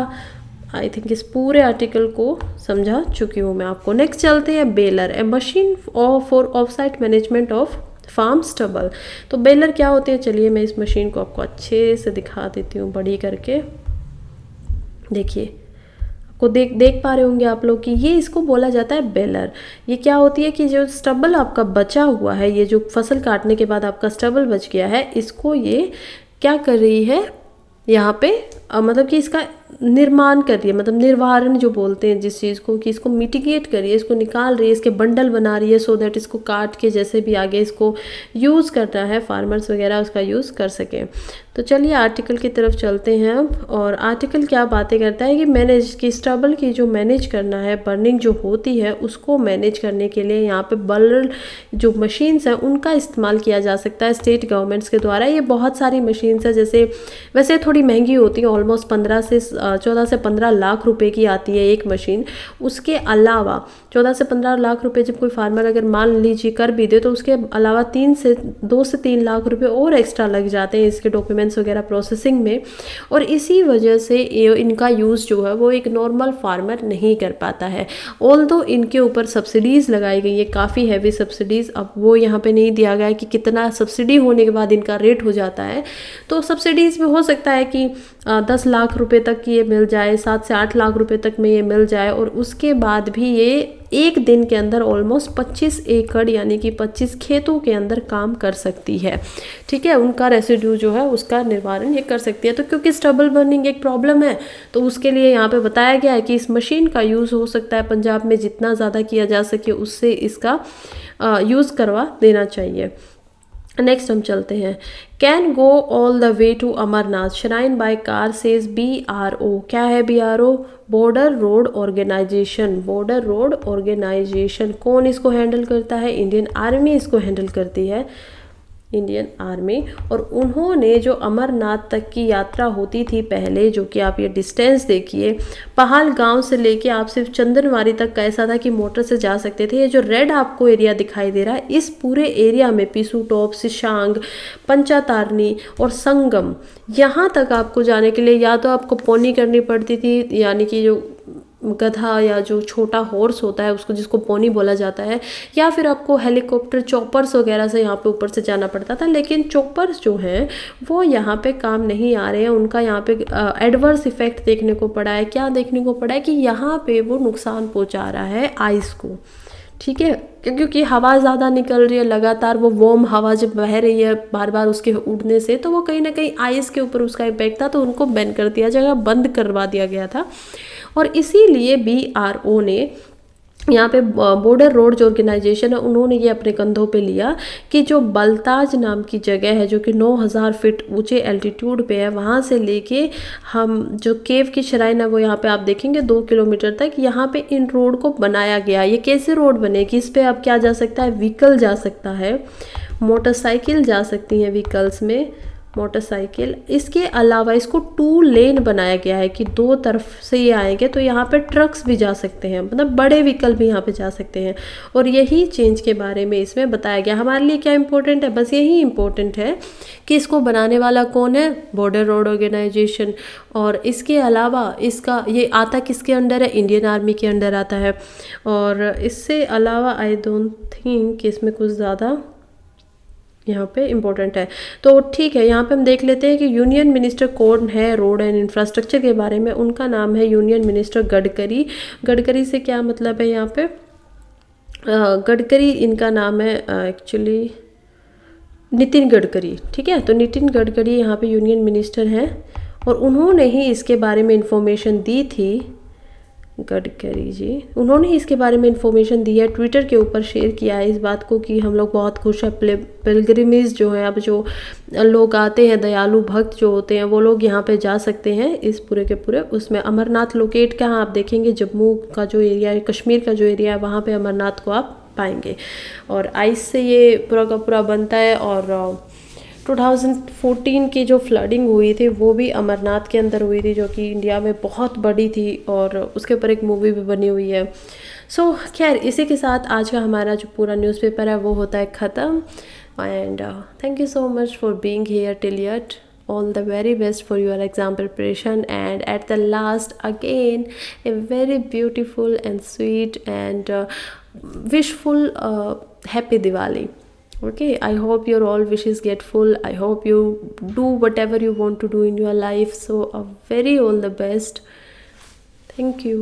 आई थिंक इस पूरे आर्टिकल को समझा चुकी हूँ मैं आपको। नेक्स्ट चलते हैं। Baler, a machine for off site management of farm stubble. तो बेलर क्या होते हैं? चलिए मैं इस मशीन को आपको अच्छे से दिखा देती हूँ बड़ी करके। देखिए, को देख पा रहे होंगे आप लोग कि ये इसको बोला जाता है बेलर। ये क्या होती है कि जो स्टबल आपका बचा हुआ है, ये जो फसल काटने के बाद आपका स्टबल बच गया है, इसको ये क्या कर रही है यहाँ पे, मतलब कि इसका निर्माण कर रही है, मतलब निर्वारण जो बोलते हैं जिस चीज़ को, कि इसको मिटिगेट कर रही है, इसको निकाल रही है, इसके बंडल बना रही है, सो दैट इसको काट के जैसे भी आगे इसको यूज़ करना है, फार्मर्स वगैरह उसका यूज़ कर सकें। तो चलिए आर्टिकल की तरफ चलते हैं अब। और आर्टिकल क्या बातें करता है कि मैनेज की स्टबल की जो मैनेज करना है, बर्निंग जो होती है उसको मैनेज करने के लिए यहाँ पे बलर जो मशीन्स हैं उनका इस्तेमाल किया जा सकता है स्टेट गवर्नमेंट्स के द्वारा। ये बहुत सारी मशीन्स हैं, जैसे वैसे थोड़ी महंगी होती है, ऑलमोस्ट 14 से 15 लाख रुपए की आती है एक मशीन। उसके अलावा 14 से 15 लाख रुपए जब कोई फार्मर अगर मान लीजिए कर भी दे, तो उसके अलावा 2 से 3 लाख रुपए और एक्स्ट्रा लग जाते हैं इसके डॉक्यूमेंट्स वगैरह प्रोसेसिंग में। और इसी वजह से इनका यूज़ जो है वो एक नॉर्मल फार्मर नहीं कर पाता है। ऑल्दो इनके ऊपर सब्सिडीज़ लगाई गई है, काफ़ी हैवी सब्सिडीज़। अब वो यहाँ पे नहीं दिया गया है कि कितना सब्सिडी होने के बाद इनका रेट हो जाता है। तो सब्सिडीज़ में हो सकता है कि 10 लाख रुपए तक की ये मिल जाए, 7 से 8 लाख रुपए तक में ये मिल जाए। और उसके बाद भी ये एक दिन के अंदर ऑलमोस्ट 25 एकड़ यानी कि 25 खेतों के अंदर काम कर सकती है। ठीक है, उनका रेसिड्यू जो है उसका निवारण ये कर सकती है। तो क्योंकि स्टबल बर्निंग एक प्रॉब्लम है, तो उसके लिए यहाँ पे बताया गया है कि इस मशीन का यूज़ हो सकता है पंजाब में जितना ज़्यादा किया जा सके उससे इसका यूज़ करवा देना चाहिए। नेक्स्ट हम चलते हैं, can go all the way to Amarnath shrine by car says BRO। क्या है BRO? Border Road Organisation. Border Road Organisation कौन इसको हैंडल करता है? इंडियन आर्मी इसको हैंडल करती है, इंडियन आर्मी। और उन्होंने जो अमरनाथ तक की यात्रा होती थी पहले, जो कि आप ये डिस्टेंस देखिए, पहलगाम से लेके आप सिर्फ चंदनवारी तक का ऐसा था कि मोटर से जा सकते थे। ये जो रेड आपको एरिया दिखाई दे रहा है, इस पूरे एरिया में पिसू टॉप, सिशांग, पंचातारनी और संगम, यहाँ तक आपको जाने के लिए या तो आपको पोनी करनी पड़ती थी, यानी कि जो गधा या जो छोटा हॉर्स होता है उसको, जिसको पोनी बोला जाता है, या फिर आपको हेलीकॉप्टर चॉपर्स वगैरह से यहाँ पे ऊपर से जाना पड़ता था। लेकिन चॉपर्स जो हैं वो यहाँ पे काम नहीं आ रहे हैं, उनका यहाँ पे एडवर्स इफेक्ट देखने को पड़ा है। क्या देखने को पड़ा है? कि यहाँ पे वो नुकसान पहुँचा रहा है आइस को, ठीक है, क्योंकि हवा ज़्यादा निकल रही है, लगातार वो वार्म हवा जब बह रही है बार बार उसके उड़ने से, तो वो कहीं ना कहीं आइस के ऊपर उसका इम्पैक्ट था, तो उनको बैन कर दिया जाएगा, बंद करवा दिया गया था। और इसीलिए BRO ने यहाँ पे बॉर्डर रोड जो ऑर्गेनाइजेशन है, उन्होंने ये अपने कंधों पे लिया कि जो बलताज नाम की जगह है, जो कि 9000 फीट ऊंचे एल्टीट्यूड पे है, वहाँ से लेके हम जो केव की श्राइन है वो यहाँ पे आप देखेंगे 2 किलोमीटर तक, यहाँ पे इन रोड को बनाया गया। ये कैसे रोड बनेगी? इस पे अब क्या जा सकता है? व्हीकल जा सकता है, मोटरसाइकिल जा सकती हैं व्हीकल्स में, मोटरसाइकिल। इसके अलावा इसको 2 लेन बनाया गया है कि 2 तरफ से ये आएंगे, तो यहाँ पे ट्रक्स भी जा सकते हैं, मतलब बड़े व्हीकल भी यहाँ पे जा सकते हैं। और यही चेंज के बारे में इसमें बताया गया। हमारे लिए क्या इंपॉर्टेंट है? बस यही इंपॉर्टेंट है कि इसको बनाने वाला कौन है? Border Road Organisation. और इसके अलावा इसका ये आता किसके अंडर है? इंडियन आर्मी के अंडर आता है। और इससे अलावा आई डोंट थिंक कि इसमें कुछ ज़्यादा यहाँ पे इम्पोर्टेंट है। तो ठीक है, यहाँ पे हम देख लेते हैं कि यूनियन मिनिस्टर कौन है रोड एंड इंफ्रास्ट्रक्चर के बारे में। उनका नाम है यूनियन मिनिस्टर गडकरी। गडकरी से क्या मतलब है यहाँ पे? गडकरी इनका नाम है एक्चुअली नितिन गडकरी, ठीक है। तो नितिन गडकरी यहाँ पे यूनियन मिनिस्टर हैं और उन्होंने ही इसके बारे में इंफॉर्मेशन दी थी। गडकरी जी, उन्होंने इसके बारे में इंफॉर्मेशन दी है, ट्विटर के ऊपर शेयर किया है इस बात को कि हम लोग बहुत खुश हैं। पिलग्रिमेज जो है, अब जो लोग आते हैं, दयालु भक्त जो होते हैं, वो लोग यहाँ पे जा सकते हैं इस पूरे के पूरे उसमें। अमरनाथ लोकेट कहाँ आप देखेंगे? जम्मू का जो एरिया है, कश्मीर का जो एरिया है, वहाँ पे अमरनाथ को आप पाएंगे। और आइस से ये पूरा का पूरा बनता है। और 2014 की जो फ्लडिंग हुई थी वो भी अमरनाथ के अंदर हुई थी, जो कि इंडिया में बहुत बड़ी थी, और उसके ऊपर एक मूवी भी बनी हुई है। सो खैर, इसी के साथ आज का हमारा जो पूरा न्यूज़पेपर है वो होता है ख़त्म। And thank you so much for being here till yet. All the very best for your exam preparation, and at the last again a very beautiful and sweet and wishful happy Diwali. Okay, I hope your all wishes get full. I hope you do whatever you want to do in your life. So a very all the best. Thank you.